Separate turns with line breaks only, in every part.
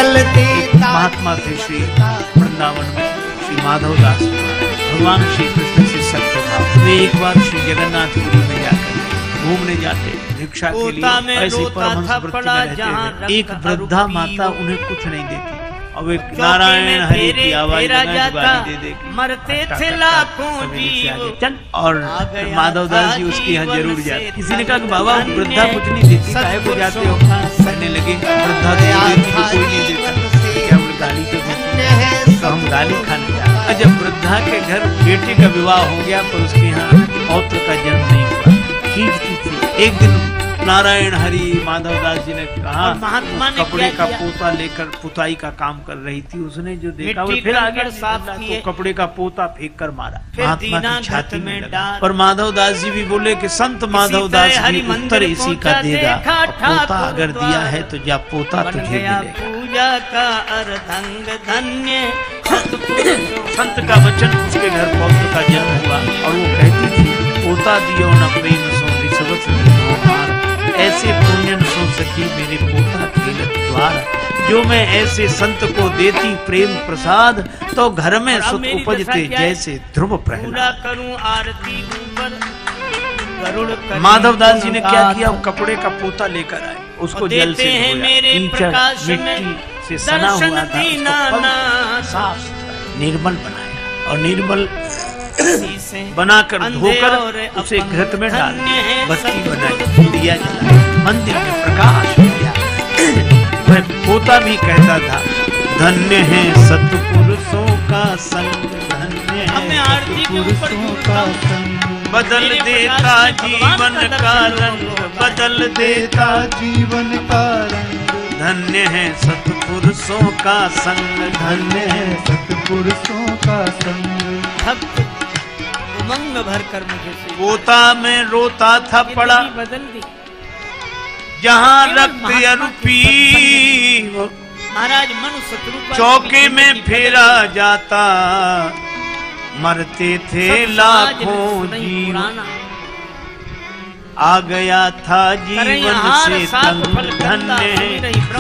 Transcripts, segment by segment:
चलते
महात्मा थे श्री वृंदावन में, श्री माधव दास भगवान श्री कृष्ण से सख्त था। वे एक बार श्री जगन्नाथपुरी में जाकर घूमने जाते भिक्षा के लिए, ऐसे परमहंस वृत्ति में रहते थे। एक वृद्धा माता उन्हें कुछ नहीं देती और वे नारायण हरि की आवाज गाली दे
मरते थे लाखों जीव।
चल और माधव दास जी उसके यहाँ जरूर जाते। किसी ने कहा कि बाबा वृद्धा कुछ नहीं देती, काहे को जाते हो? कहने लगे वृद्धा कोई नहीं देता, क्या गाली तो देती, तो हम गाली खाने जाते। जब वृद्धा के घर बेटे का विवाह हो गया पर उसके यहाँ पौत्र का जन्म नहीं हुआ, खींचती थी। एक दिन नारायण हरि माधव दास जी ने कहा,
महात्मा ने
कपड़े का पोता लेकर पुताई का काम कर रही थी, उसने जो देखा वो फिर आगे साफ तो कपड़े का पोता फेंक कर मारा, महात्मा की छाती में लगा। पर माधव दास जी भी बोले कि संत माधव दास जी उत्तर इसी का देगा, पोता अगर दिया है तो जा पोता तुझे मिलेगा।
पूजा का अर्धंग धन्य
संत का वचन, उसके घर पौत्र का जन्म हुआ और वो कहती थी पोता दियो न प्रेम सो रिसवत दीनो पार, ऐसे पुण्य न सो सकी मेरे पोता खेलत द्वार। जो मैं ऐसे संत को देती प्रेम प्रसाद, तो घर में सुख उपजते जैसे ध्रुव प्रहलाद।
करूं आरती ऊपर
माधव दास जी ने क्या किया, कपड़े का पोता लेकर आए, उसको जल से धोया, कीचड़ मिट्टी से सना हुआ था, साफ सुथरा निर्मल बनाया और निर्मल बनाकर धोकर उसे घृत में डाल बत्ती बनाई, दिया जलाया, मंदिर में प्रकाश दिया। वह पोता भी कहता था धन्य है सत्पुरुषों का संग, धन्य है सत्पुरुषों का संग, बदल देता जीवन का रंग, बदल देता जीवन का रंग। धन्य है सत्पुरुषों का संग, धन्य है सत्पुरुषों का संग।
भक्त उमंग भर कर मुझे
पोता में रोता था पड़ा,
बदल दी
जहाँ रक्त अरूपी
महाराज मनु शत्रु
चौके में फेरा जाता, मरते थे लाखों जीव, आ गया था जीवन से तंग। धन्य है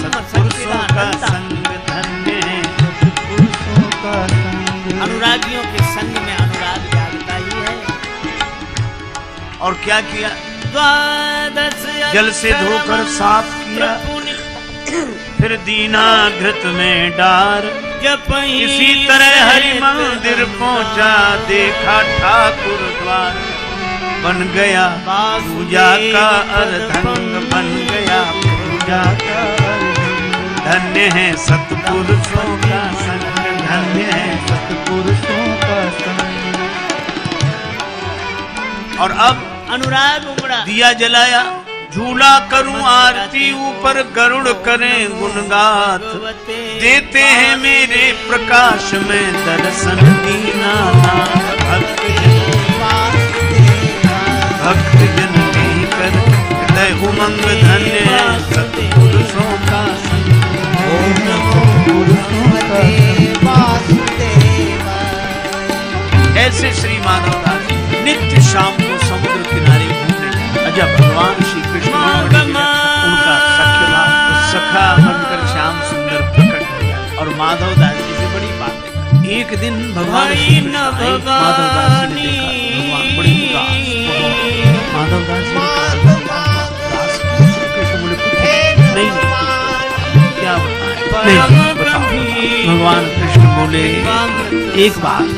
सत्पुरुषों का संग, धन्य है सत्पुरुषों का संग।
अनुरागियों के संग में अनुराग जागता ही है।
और क्या किया,
द्वादश
जल से धोकर साफ किया, फिर दीना घृत में डार, इसी तरह हरि मंदिर पहुंचा, देखा ठाकुर द्वार, बन गया पूजा का अर्धंग, बन गया पूजा का अर्धंग। धन्य है सत्पुरुषों का संग, धन्य है सत्पुरुषों का संग। और अब
अनुराग उमड़ा,
दिया जलाया, झूला करूं आरती ऊपर, गरुड़ करें गुणगात, देते हैं मेरे प्रकाश में दर्शन दीनानाथ। भक्त जन में कर हृदय उमंग, धन्य है सत्पुरुषों का संग, ओम नमो पुरुषों का संग। ऐसे श्री माधव दास नित्य शाम को समुद्र किनारे घूमने जाते। जब भगवान श्री कृष्ण उनका सख्य भाव सखा बनकर श्याम सुंदर प्रकट हो गया और माधव दास जी से बड़ी बात है। एक दिन भगवान श्री कृष्ण माधव दास जी ने देखा भगवान बड़ी उदास, माधव दास जी ने कहा कृष्ण बोले नहीं क्या बताएं, भगवान कृष्ण बोले एक बात,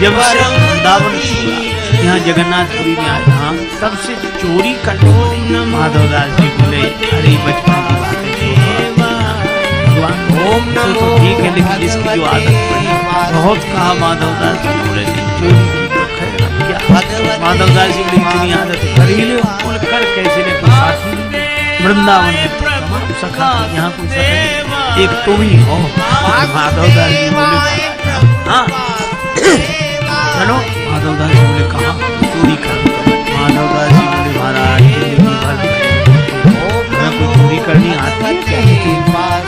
जब से वृंदावन छूटा यहाँ जगन्नाथपुरी में आया, हाँ तब से चोरी करने। माधव दास जी बोले अरे बचपन की बातें भगवान तो ठीक है, लेकिन इसकी जो आदत पड़ी बहुत कहा। माधव दास जी बोले चोरी की तो खैर क्या, माधव दास जी बोले इतनी आदत कर ही ले, कर कैसे ले, साथी वृंदावन में सखा यहाँ कोई सखा एक तुम ही हो। माधव दास जी बोले हाँ चलो। माधव दास जी बोले कहाँ चोरी कर। माधव दास जी बोले महाराज कोई चोरी करनी आती है।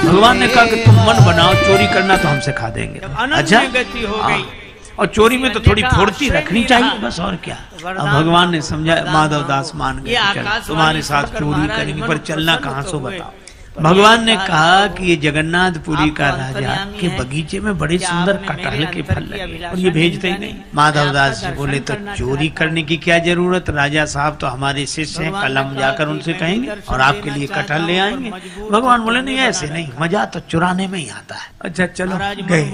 भगवान ने कहा कि तुम मन बनाओ, चोरी करना तो हम सिखा देंगे। अच्छा और चोरी में तो थोड़ी फुर्ती रखनी चाहिए बस, और क्या। अब भगवान ने समझा, माधव दास मान गए तुम्हारे साथ चोरी करेंगे, पर चलना कहाँ सो बताओ। भगवान ने कहा कि ये जगन्नाथपुरी का राजा के बगीचे में बड़े सुंदर कटहल के फल लगे और ये भेजते ही नहीं। माधवदास जी बोले तो चोरी करने की क्या जरूरत, राजा साहब तो हमारे शिष्य हैं, कल हम जाकर उनसे कहेंगे और आपके लिए कटहल ले आएंगे। भगवान बोले नहीं, ऐसे नहीं, मजा तो चुराने में ही आता है। अच्छा चलो गए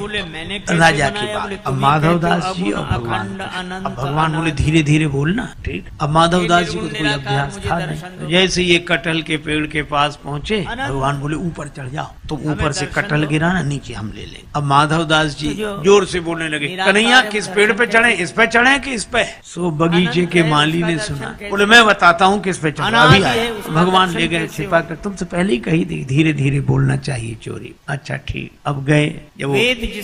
राजा की बात। अब माधवदास जी और भगवान बोले धीरे धीरे बोलना, ठीक। अब माधवदास जी को कोई अभ्यास था नहीं। जैसे ये कटहल के पेड़ के पास पहुंचे, भगवान बोले ऊपर चढ़ जाओ, तुम ऊपर से कटहल गिराना, नीचे हम ले लेंगे। अब माधवदास जी जोर से बोलने लगे, कन्हैया किस पेड़ पे चढ़े, इस पे चढ़े कि इस पे? सो बगीचे के माली ने सुना, बोले मैं बताता हूँ किस पे चढ़े, अभी आए। भगवान ले गए छिपा कर, तुमसे पहले ही कही थी धीरे धीरे बोलना चाहिए चोरी। अच्छा ठीक। अब गए, जब वो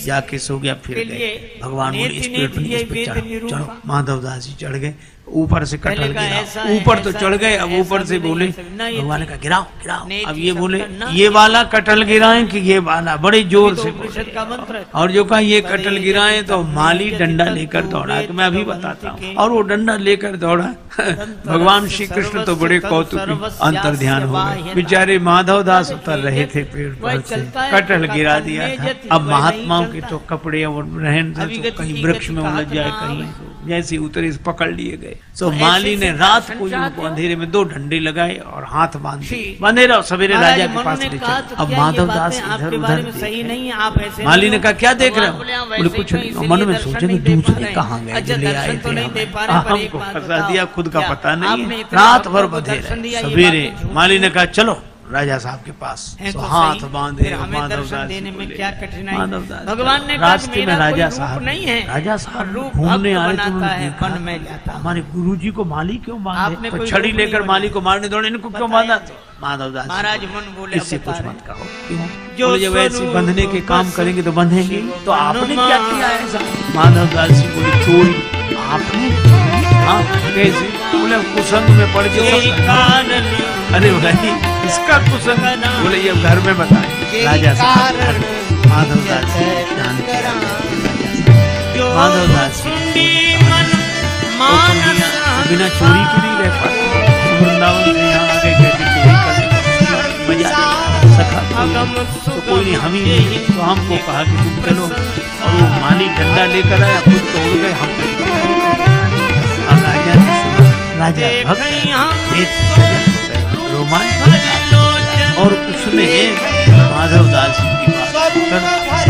जाके सो गया, फिर गए। भगवान बोले इस पेड़ पे चढ़ो, चलो। माधवदास जी चढ़ गए, ऊपर से कटहल गिराओ, ऊपर तो चढ़ गए। अब ऊपर से बोले, भगवान का गिराओ गिराओ। अब ये बोले ये वाला कटहल गिराएं कि ये वाला, बड़े जोर से बोले। और जो कहा ये कटहल गिराएं तो माली डंडा लेकर दौड़ा, तो मैं अभी बताता हूँ। और वो डंडा लेकर दौड़ा। भगवान श्री कृष्ण तो बड़े कौतुक अंतर ध्यान हो गए। बेचारे माधवदास उतर रहे थे पेड़ पर से, कटहल गिरा दिया था। अब महात्माओं के तो कपड़े और रहन कहीं वृक्ष में उलझ जाए, कहीं जैसे उतरे पकड़ लिए गए। तो माली ने रात को उनको अंधेरे में 2 डंडे लगाए और हाथ बांध दिए, बंधे रहो, सवेरे राजा के पास ले चलो। अब माधवदास इधर उधर देख, माली ने कहा क्या देख रहे हो? बोले कुछ नहीं। मन में सोचे दूसरे कहाँ गए जो ले आए थे, हमको फंसा दिया, खुद का पता नहीं। रात भर बंधे रहे। सवेरे माली ने कहा चलो राजा साहब के पास। तो हाथ बांधे माधवदास में क्या कठिनाई। भगवान ने रास्ते में राजा साहब घूमने आए तो उन्होंने देखा हमारे गुरुजी को माली क्यों बांधे, तो छड़ी लेकर माली को मारने दौड़े, इनको क्यों बांधा? तो माधवदास महाराज इससे कुछ मत कहो, क्यों? जब ऐसे बंधने के काम करेंगे तो बंधेंगे, तो आपने क्या किया ऐसा? माधवदास जी बोले चोरी आपने? हाँ कैसे? बोले कुसंग में पड़ के। अरे भाई इसका कुसंग? बोले ये घर में बताए। राजा साहब माधवदास माधवदास बिना चोरी के नहीं रह पाते। वृंदावन से यहाँ आगे कहते चोरी करने मजा सखा तो कोई नहीं, हम ही नहीं। तो हमको कहा कि तुम चलो, और वो माली डंडा लेकर आया, खुद तोड़ गए हम। राजा ने सुना, राजा भक्त रोमांच, और उसने माधवदास जी की बात सुनकर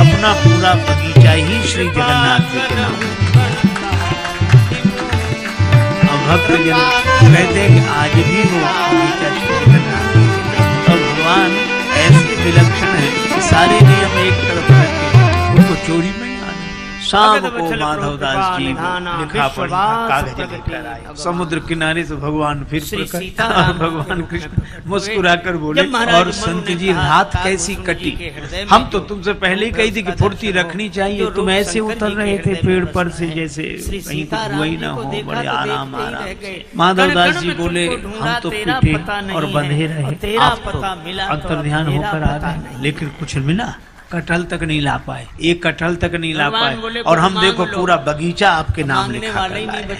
अपना पूरा बगीचा ही श्री जगन्नाथ जी के नाम। अब भक्त जन कहते हैं कि आज भी वो बगीचा श्री जगन्नाथ जी के। और भगवान ऐसे विलक्षण है कि सारे नियम एक तरफ रखे, उनको चोरी में शाम को माधवदास जी लिखा पढ़ा कागज लेकर आए। समुद्र किनारे से भगवान फिर प्रकट, भगवान कृष्ण मुस्कुराकर बोले, और संत जी रात कैसी कटी। हम तो तुमसे पहले ही कही थी कि फुर्ती रखनी चाहिए, तुम ऐसे उतर रहे थे पेड़ पर से जैसे कहीं कुछ हुआ ही ना हो, बड़े आराम आराम। माधवदास जी बोले हम तो पीटे और बंधे रहे, आप तो अंतर्ध्यान होकर आ गए, लेकिन कुछ मिला? कटहल तक नहीं ला पाए, एक कटहल तक नहीं ला पाए, और हम देखो पूरा बगीचा आपके नाम लिखा कर लाए।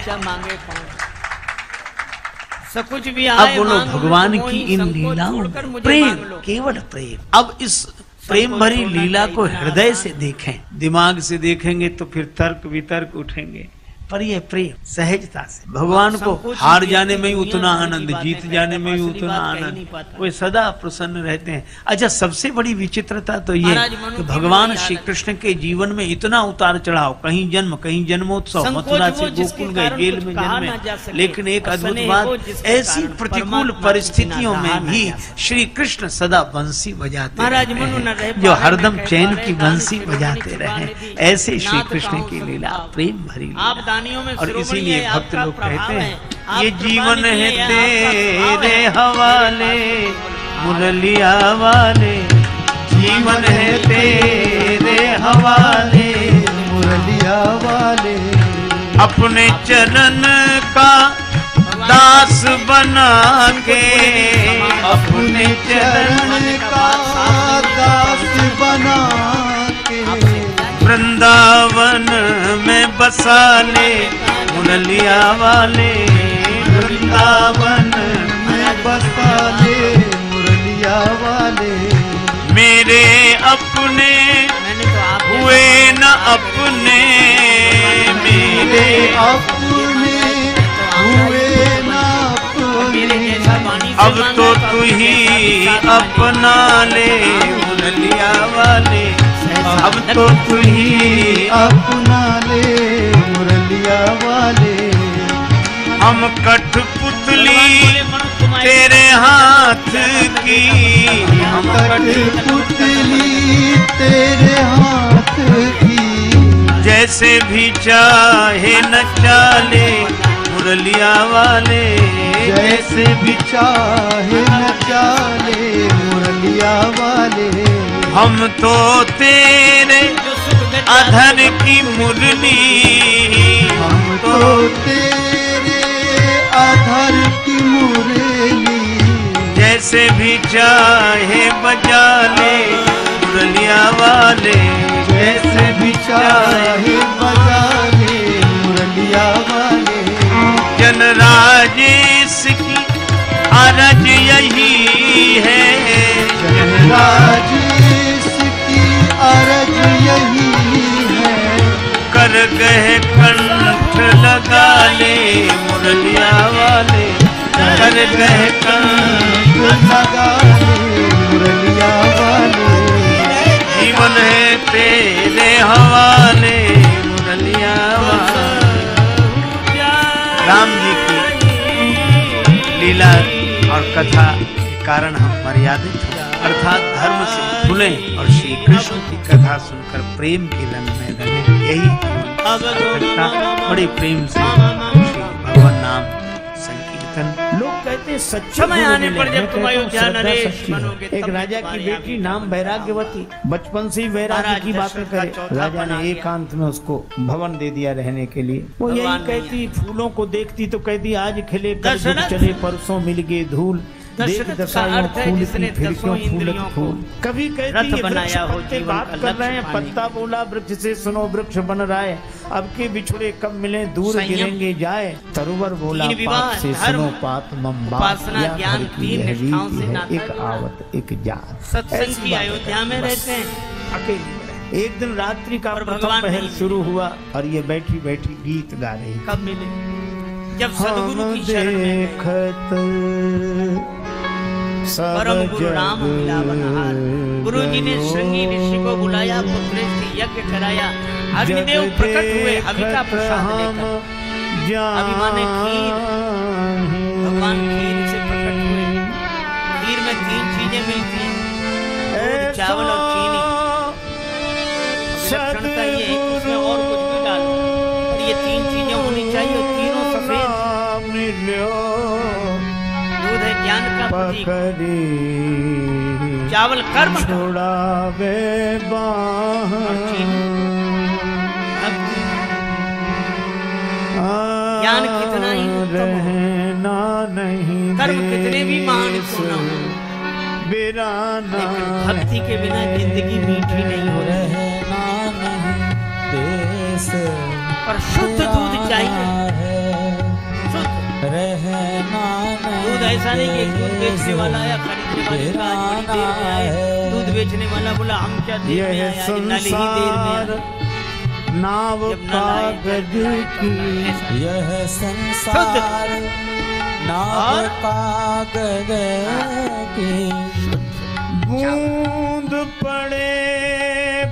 सब कुछ भी अब बोलो भगवान की इन लीलाओं, प्रेम, केवल प्रेम। अब इस प्रेम भरी लीला को हृदय से देखें, दिमाग से देखेंगे तो फिर तर्क वितर्क उठेंगे, पर यह प्रेम सहजता से। भगवान को हार जाने में ही उतना आनंद, जीत जाने में ही उतना आनंद, वे सदा प्रसन्न रहते हैं। अच्छा सबसे बड़ी विचित्रता तो ये कि भगवान श्री कृष्ण के जीवन में इतना उतार चढ़ाव, कहीं जन्म, कहीं जन्मोत्सव, मथुरा से गोकुल गए, जेल में जन्मे, लेकिन एक अद्भुत बात, ऐसी प्रतिकूल परिस्थितियों में भी श्री कृष्ण सदा बंसी बजाते रहे, जो हरदम चैन की बंसी बजाते रहे। ऐसे श्री कृष्ण की लीला प्रेम भरी लीला। और इसीलिए भक्त लोग कहते हैं ये जीवन है तेरे हवाले मुरलिया वाले, जीवन है तेरे हवाले मुरलिया वाले, अपने चरण का दास बना के, अपने चरण का दास बना के, वृंदावन में बसा ले मुरलिया वाले, वृंदावन में बसा ले मुरलिया
वाले।
मेरे अपने हुए न अपने,
मेरे अपने हुए न अपने,
अब तो तू ही अपना ले मुरलिया वाले। अब तो तू ही
अपना ले मुरलिया वाले।
हम कठपुतली तेरे हाथ की, हम
कठपुतली तेरे हाथ की,
जैसे भी चाहे नचा ले मुरलिया वाले।
जैसे भी चाहे नचा ले मुरलिया वाले।
हम तो तेरे अधर की मुरली,
हम तो तेरे अधर की मुरली,
जैसे भी चाहे बजा ले मुरलिया वाले।
जैसे भी चाहे बजा ले मुरलिया वाले।
जन राजेश की अरज यही है,
जन राजेश की अरज यही है,
कर गए कंठ लगा ले मुरलिया वाले। कर गए कंठ
लगा ले मुरलिया वाले।
जीवन है तेरे हवाले मुरलिया वाले। राम जी की लीला और कथा के कारण हम मर्यादित हुए, अर्थात धर्म से भूले और श्री कृष्ण की कथा सुनकर प्रेम के रंग में रंगे। यही आवश्यकता, बड़े प्रेम से श्री भगवान नाम संकीर्तन।
लोग कहते हैं समय आने पर जब तुम अयोध्या नरेश बनोगे।
एक राजा की बेटी नाम वैराग्यवती, बचपन से ही वैराग्य की बातें करे। राजा ने एकांत में उसको भवन दे दिया रहने के लिए। वो यही कहती, फूलों को देखती तो कहती आज खिले कल चले परसों मिल गए धूल। देख दशायों फूल की फिर क्यों फूलत फूल। कभी कहती है वृक्ष पत्ते बात कर रहे हैं, पत्ता बोला वृक्ष से सुनो वृक्ष बन रहा है। अब के बिछड़े कब मिले दूर गिरेंगे जाए। तरुवर बोला पात से सुनो पात मम्बात, ज्ञान की है एक आवत एक जात।
सत्संग की अयोध्या में रहते हैं
अकेली। एक दिन रात्रि का प्रथम पहर शुरू हुआ और ये बैठी बैठी गीत गा रही।
कब मिले? जब सदगुरु की शरण में परम गुरु राम मिला बनहार। गुरु जी ने श्रृंगी ऋषि को बुलाया, पुत्रेष्ठ यज्ञ कराया। अग्निदेव प्रकट हुए हवि का प्रसाद लेकर। अभिमाने खीर, भगवान खीर से प्रकट हुए। खीर में 3 चीजें मिलती हैं, दूध, चावल और चीनी। विलक्षणता ये है, उसमें और कुछ भी डालो, और ये 3 चीजें होनी चाहिए, और तीनों सफेद। दूध है ज्ञान का प्रतीक, चावल कर्म का, और चीनी भक्ति। ज्ञान कितना ही उत्तम हो, कर्म कितने भी महान क्यों न हो, लेकिन भक्ति के बिना जिंदगी मीठी नहीं हो रही। पर शुद्ध दूध चाहिए, शुद्ध दूध। ऐसा नहीं कि दूध बेचने वाला आया, खरीदने वाले का आज बड़ी देर में आए। दूध बेचने वाला बोला हम क्या देर में आए, आज नल ही देर में आए।
नाव कागज की यह संसार, नाव कागज की बूंद पड़े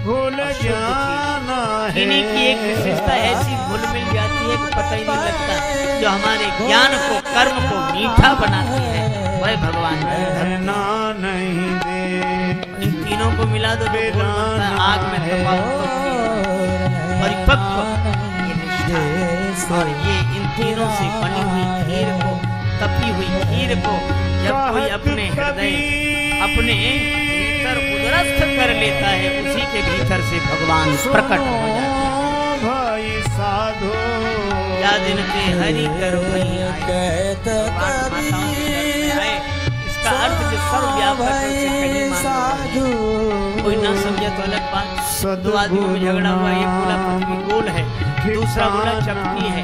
भूल जाना है।
इन्हीं की एक विशेषता ऐसी घुल मिल जाती है कि पता ही नहीं लगता, जो हमारे ज्ञान को कर्म को मीठा बनाती है वह भगवान है।
नहीं दे
इन तीनों को मिला दो तो आग में तपा परिपक्व ये निष्ठा, और ये इन तीनों से बनी हुई खीर को, तपी हुई खीर को जब कोई अपने हृदय अपने भीतर उदरस्थ कर लेता है, उसी के भीतर से भगवान प्रकट हो जाते हैं।
भाई साधो
या दिन पे हरि कर इसका अर्थ जो सर्वव्यापक है उसे कहीं मानो। कोई ना समझे तो अलग बात। 2 आदमियों में झगड़ा हुआ, एक बोला पृथ्वी गोल है, दूसरा बोला चपटी है।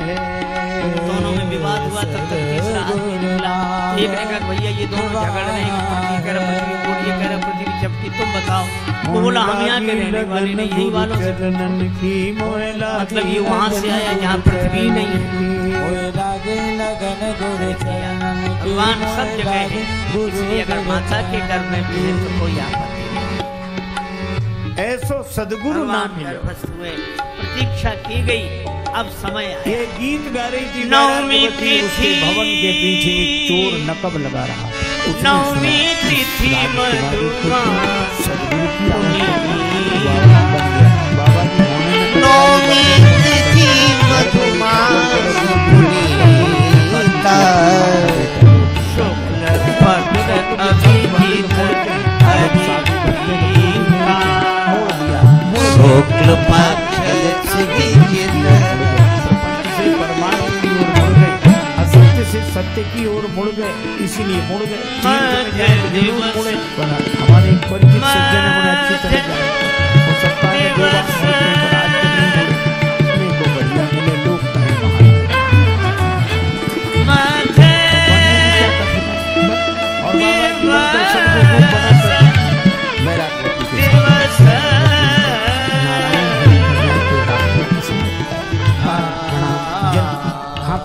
दोनों में विवाद हुआ, तब तक तीसरा आदमी निकला। एक ने कहा भैया ये दोनों झगड़ रहे हैं, पृथ्वी कह रहा पृथ्वी बोल, ये कह रहा पृथ्वी चपटी, तुम बताओ। वो बोला हम यहाँ के रहने वाले नहीं, यही वालों से, मतलब ये वहाँ से आया जहाँ पृथ्वी नहीं है। भगवान सब जगह है, इसलिए अगर माता के घर में भी है तो कोई आपत्ति नहीं।
ऐसो सदगुरु नाम
हुए, प्रतीक्षा की गई, अब समय आया।
ये गीत गा रही थी
नवमी तिथि,
भवन के पीछे एक चोर नकब लगा रहा।
नवमी तिथि मधुमा,
नवमी तिथि मधुमा
शुक्ल पक्ष अभिजित
शुक्ल पक्ष
असत्य से सत्य की ओर मुड़ गए, इसीलिए मुड़ गए। हमारे एक परिचित सज्जन है, बड़े अच्छी तरह जाए हो सकता है जो बात मुड़ने पर आज तक नहीं मुड़े, अपने को बढ़िया मिले लोग कहें और बाबा दर्शन को रूप बनाकर मेरा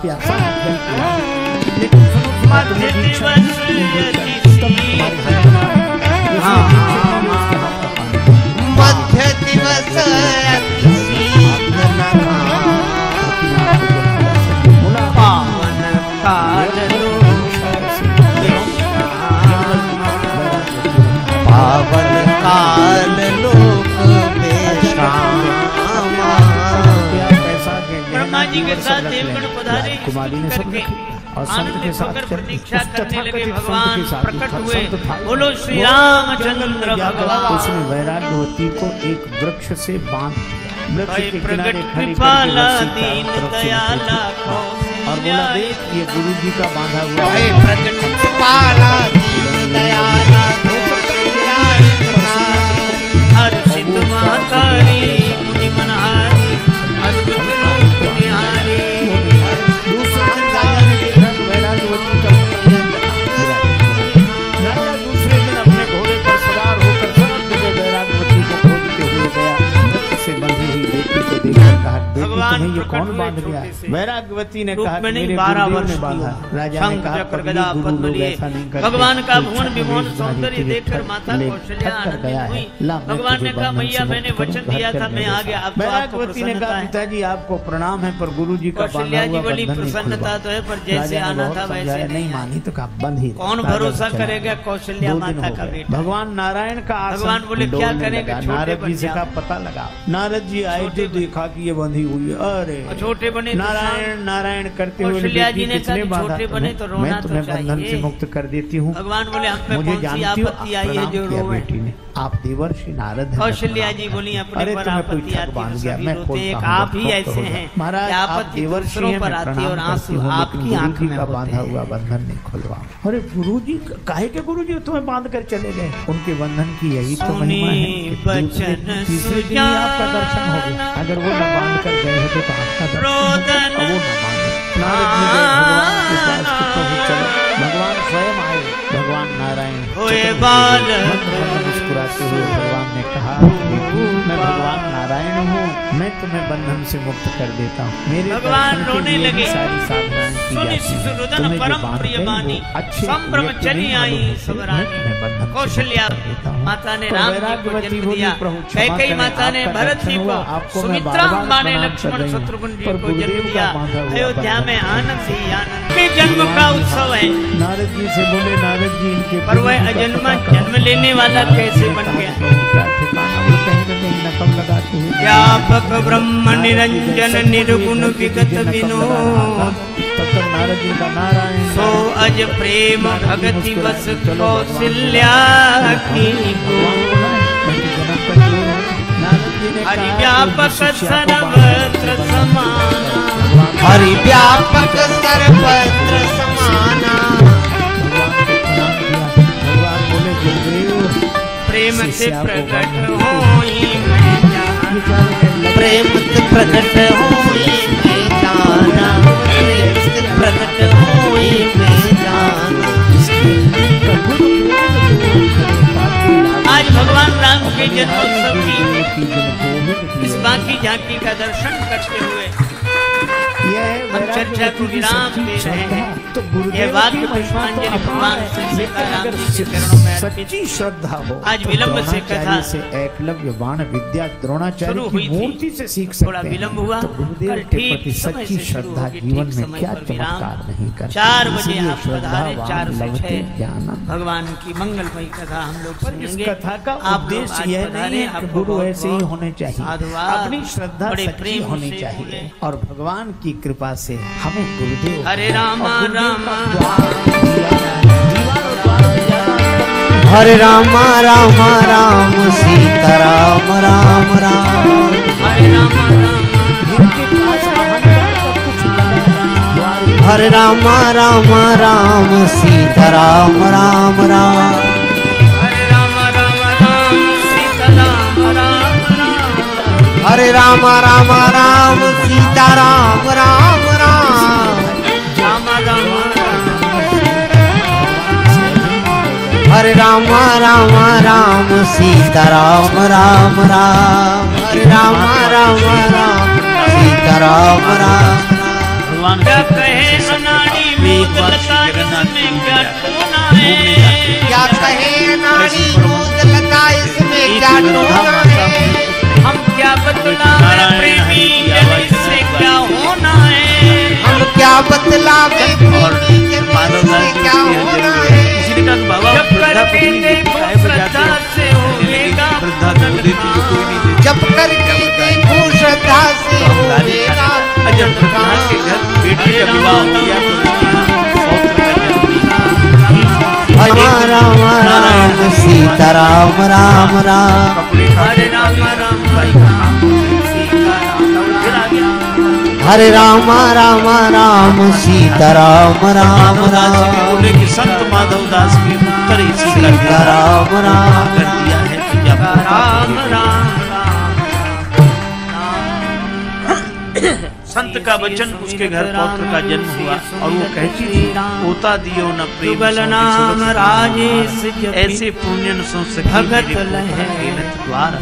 प्यासा लेकिन
मध्य दिवस
पावन काल
पावन काल लोक
ब्रह्मा जी के साथ देवगण पधारे,
कुमारी ने सब और संत के साथ
प्रतीक्षा करने लगे। भगवान प्रकट हुए, बोलो श्री रामचंद्र भगवान।
उसने वैराग्यवती को एक वृक्ष से बांध दिया, वृक्ष के किनारे खड़ी
दीन दयाला
और बोला देख ये गुरु जी का बांधा हुआ
है। पाला दीन दयाला
हर सिद्ध मातारी मुनि मनहारी अद्भुत रूप निहारी।
दूसरे दिन राजा ने देखा तो वैराग्यवती का राजा दूसरे दिन अपने घोड़े पर सवार होकर सब जगह वैराग्यवती को खोजते हुए गया। से बंधी हुई बेटी को देखकर कहा बेटी तुम्हें ये कौन बांध गया? वैराग्यवती ने कहा मेरे गुरुदेव ने बांधा। राजा ने कहा
भगवान का भुवन विमोहन सौंदर्य देखकर माता कौशल्या आनंदित हुई। भगवान ने कहा मैया मैंने वचन दिया था मैं आ गया।
वैराग्यवती ने कहा पिताजी आपको प्रणाम है पर गुरु जी का
कौशल्या जी बड़ी प्रसन्नता तो है पर जैसे आना था वैसे
नहीं मानी तो कहा बंद ही।
कौन भरोसा करेगा कौशल्या माता का बेटा।
भगवान नारायण का
भगवान बोले क्या करेगा?
नारद जी से का पता लगा। नारद जी आए थे देखा कि ये बंधी हुई है। अरे
छोटे बने
नारायण नारायण करते हुए
कौशल्या जी ने कहा छोटे बने तो रोना
मैं तुम्हें बंधन से मुक्त कर देती हूँ।
भगवान बोले हम पे
मुझे
कौन सी आपत्ति आई है जो रोए?
बेटी ने आप देवर्षि नारद हैं।
कौशल्या जी बोली अपने पर आपत्ति आती है सभी रोते हैं। आप ही ऐसे हैं
महाराज
आपत्ति दूसरों पर आती है और आंसू आपकी आंख में
बांधा हुआ बंधन नहीं खुलवा। अरे गुरु जी काहे के गुरु जी तुम्हें बांध कर चले गए? उनके बंधन की यही तो महिमा है। तीसरे दिन आपका दर्शन हो गया। अगर वो न बांध कर गए होते तो आपका दर्शन वो न बांधे। नारद जी गए भगवान के पास चलो भगवान स्वयं आए। भगवान नारायण मुस्कुराते हुए भगवान ने कहा मैं भगवान नारायण हूँ, मैं तुम्हें बंधन से मुक्त कर देता हूँ। मेरे
भगवान रोने लगे।
सारी साधनाएं की जाती हैं।
परम प्रियमानी संभ्रमचरी आई सबरानी। कौशल्या माता ने राम जी को जन्म दिया। कैकेयी माता ने भरत जी को, सुमित्रा अम्बा ने लक्ष्मण शत्रुघ्न जी को जन्म दिया। अयोध्या में आनंद ही आनंद के जन्म का उत्सव है।
नारद जी से बोले नारद जी इनके
पर वह अजन्मा जन्म लेने वाला कैसे बन गया? व्यापक ब्रह्म निरंजन निर्गुण विगत विनोद
नारद जी का नारायण
सो अज प्रेम भगति बस कौशल्या की हरि व्यापक सर्वत्र समाना।
हरि व्यापक सर्वत्र समाना।
भगवान बोले गुरुदेव
प्रेम से प्रकट होई मैं जान।
प्रेम से प्रकट होई
इस बाकी झांकी का दर्शन करते हुए हम चर्चा को विराम दे रहे हैं।
तो
यह वाक्य पुष्पांजलि भगवान श्री सीताराम जी के चरणों में अर्पित।
सच्ची श्रद्धा हो
आज विलंब से कथा
से एकलव्य बाण विद्या द्रोणाचार्य
शुरू
की
हुई थी।
मूर्ति से सीख सकते
थोड़ा
हैं।
विलंब हुआ।
तो गुरुदेव
कल
के
ठीक
प्रति
समय
सच्ची
से शुरू
श्रद्धा
होगी,
जीवन
ठीक
में
समय
क्या
पर विराम।
चमत्कार नहीं करती।
4 बजे
इसलिए
आप पधारे, 4 से 6
ज्ञानम।
भगवान की मंगलमयी कथा हम लोग
पर इस
सुनेंगे।
कथा का
आप लोग
उद्देश्य
आज
यह
पधारे,
नहीं है कि
आपको
गुरु
बहुत
ऐसे ही
बहुत
होने चाहिए,
साधुवाद।
अपनी श्रद्धा
बड़े
सच्ची
प्रेम
होनी
से
चाहिए
बोले।
और भगवान की कृपा से हमें गुरुदेव
हरे रामा रामा
हरे राम राम राम सीता राम राम राम
हरे रामा
हरे राम राम राम सीता राम राम राम
हरे रामा राम सीता राम राम राम
हरे राम राम राम सीता राम राम राम
रामा रामा
हरे राम राम राम सीता राम राम राम हरे राम राम राम सीता राम राम
भगवान
क्या कहे अनाड़ी मूत लता इसमें क्या टोना है।
क्या कहे नारी मूत लता इसमें क्या टोना है।
हम क्या बतलावे प्रेमी जन इससे क्या होना है।
हम क्या बतलावे प्रेमी जन इससे क्या होना है।
इसीलिए कहा बाबा
जब करके देखो श्रद्धा से होगा
श्रद्धा तो देती जो कोई नहीं देती।
जब करके देखो श्रद्धा से होगा
जब प्रधान के घर बेटी का विवाह हो गया तो पौत्र का जन्म लिया।
हरे राम राम सीता राम राम राम
कपड़े
हरे राम राम राम सीता राम फिर आ गया।
हरे राम राम राम सीता राम राम
माधवदास जी
राम
बोले कि संत माधवदास के उत्तर इसी का
सीता राम राम
कर दिया है कि जब
राम राम
संत का वचन उसके घर पौत्र का जन्म हुआ और वो कहती थी पोता दियो न प्रेम
जुगल
सो
नाम
विसुरत
राजेश जपि
ऐसे पुण्य न सो सके
भगत
मेरे
लहे
पुत्र के रथ द्वार।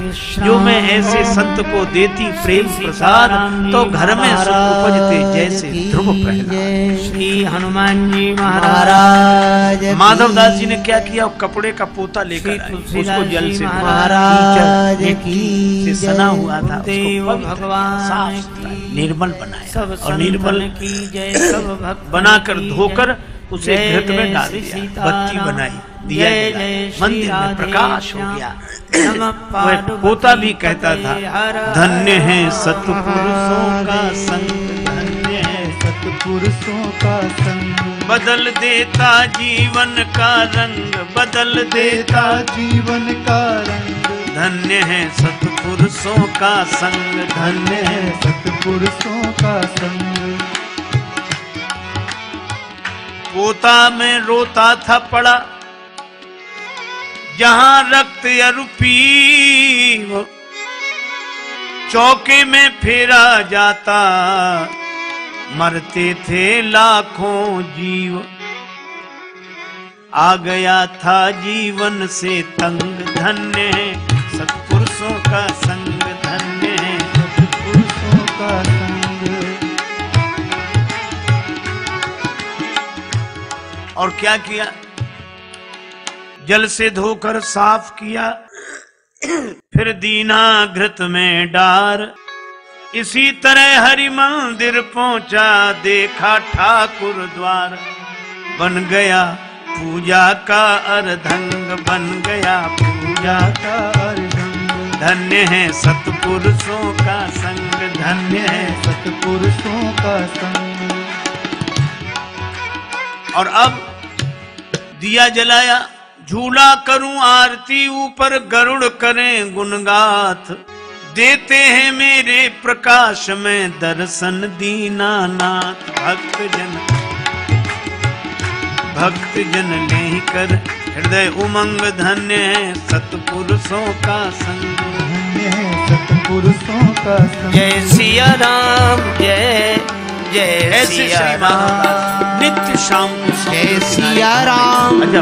जो मैं ऐसे संत को देती प्रेम प्रसाद तो घर में सुख उपजते जैसे ध्रुव प्रहलाद।
श्री हनुमान जी महाराज
महाराज
माधवदास जी ने क्या किया कपड़े का पोता लेकर आए, उसको जल से
महाराज की
से सना हुआ था
देव
उसको पवित्र,
भगवान
साफ सुथरा, निर्मल बनाया
सब
और निर्मल
संतन की जय सब भक्त
बनाकर धोकर उसे घृत में डाल दिया, बत्ती बनाई, दिया
जय
जलाया,
जय श्री
मंदिर में
राधे
प्रकाश हो
श्याम।
गया।
नमः
वह
पार्वती
पोता भी कहता था
हर
धन्य है सत्पुरुषों का संग, धन्य है
सत्पुरुषों का संग
बदल देता जीवन का रंग, बदल देता
जीवन का रंग।
धन्य है सत्पुरुषों का संग, धन्य है
सत्पुरुषों का संग।
पोता में रोता था पड़ा जहां रक्त अरूपी चौके में फेरा जाता मरते थे लाखों जीव। आ गया था जीवन से तंग, धन्य है सत्पुरुषों का संग, धन्य है
सत्पुरुषों का संग।
और क्या किया जल से धोकर साफ किया फिर दीना घृत में डार। इसी तरह हरि मंदिर पहुंचा देखा ठाकुर द्वार। बन गया पूजा का अर्धंग, बन गया पूजा
का अर्धंग।
धन्य है सत्पुरुषों का संग, धन्य है।
सत्पुरुषों का संग।
और अब दिया जलाया, झूला करूं आरती ऊपर गरुड़ करें गुणगाथ। देते हैं मेरे प्रकाश में दर्शन दीनानाथ। भक्त जन लेकर हृदय उमंग, धन्य है सत्पुरुषों का संग,
धन्य है सत्पुरुषों का संग।
जय सिया राम जय जय
ऐसे
सिया
श्री
राम।
माधवदास नित्य शाम को
जय सिया राम जय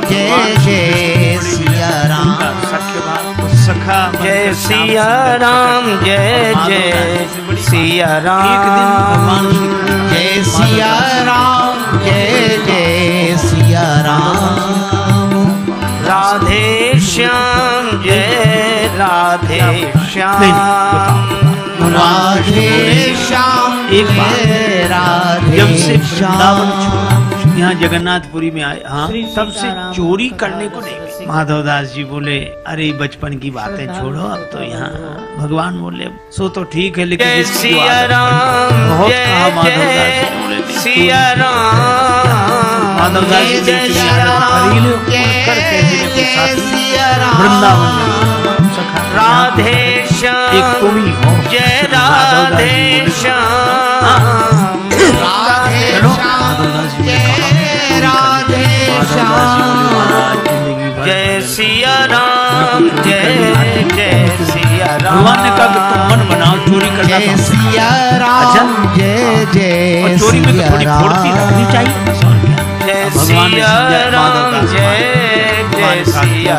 जय सिया राम।
सखी उसके बाद सखा
जय सिया राम, जय जय सिया राम।
एक दिन भगवान श्री
जय सिया राम, जय जय सिया राम।
राधे श्याम, जय राधे श्याम।
राधे श्याम,
एक बार
जय राधे
जब से वृंदावन
श्याम।
छोड़ा, यहाँ जगन्नाथपुरी में आए, हाँ तब से चोरी करने को नहीं गए। माधवदास जी बोले अरे बचपन की बातें छोड़ो, अब तो यहाँ भगवान बोले सो तो ठीक है, लेकिन
जय
इसकी
सिया
आदत
राम,
बहुत
जय
कहा माधवदास जी बोले
जय सिया राम।
माधवदास जी
जय
ने
सिया राम,
खरीले कर कैसे के साथ वृंदावन में सखा
राधे श्याम,
एक तुम ही हो,
जय राधे श्याम।
राधे श्याम, जय राधे श्याम।
जय सिया राम, जय जय सिया राम।
भगवान ने कहा कि तुम मन बनाओ, चोरी करना
जय
कम से कम।
सिया राम, जय जय
और चोरी में तो थोड़ी
सिया
फुर्ती रखनी
राम।
चाहिए।
जय
भगवान ने
सिया
समझाया,
राम,
माधवदास
जय जय सिया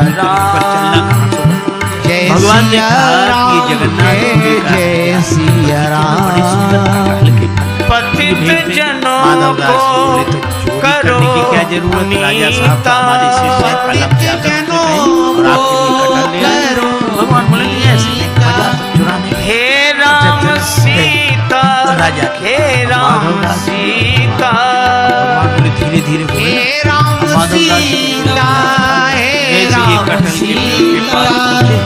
जय
भगवान ने
सिया
कहा कि
राम,
जगन्नाथ
जय जय सिया
बड़ी सुंदर
राम।
पतित जनों को करो
की क्या जरूरत, राजा साहब का हमारे सिर से कलम जाकर और आपके लिए कटल ले आए। भगवान बोले नहीं ऐसे नहीं, मजाक चुराने का।
हे राम सीता,
राजा
हे राम सीता।
भगवान बोले धीरे धीरे बोले,
हे राम
माधवदास जी
सीता, हे
जैसे ये
राम
कटल के पास पहुंचे,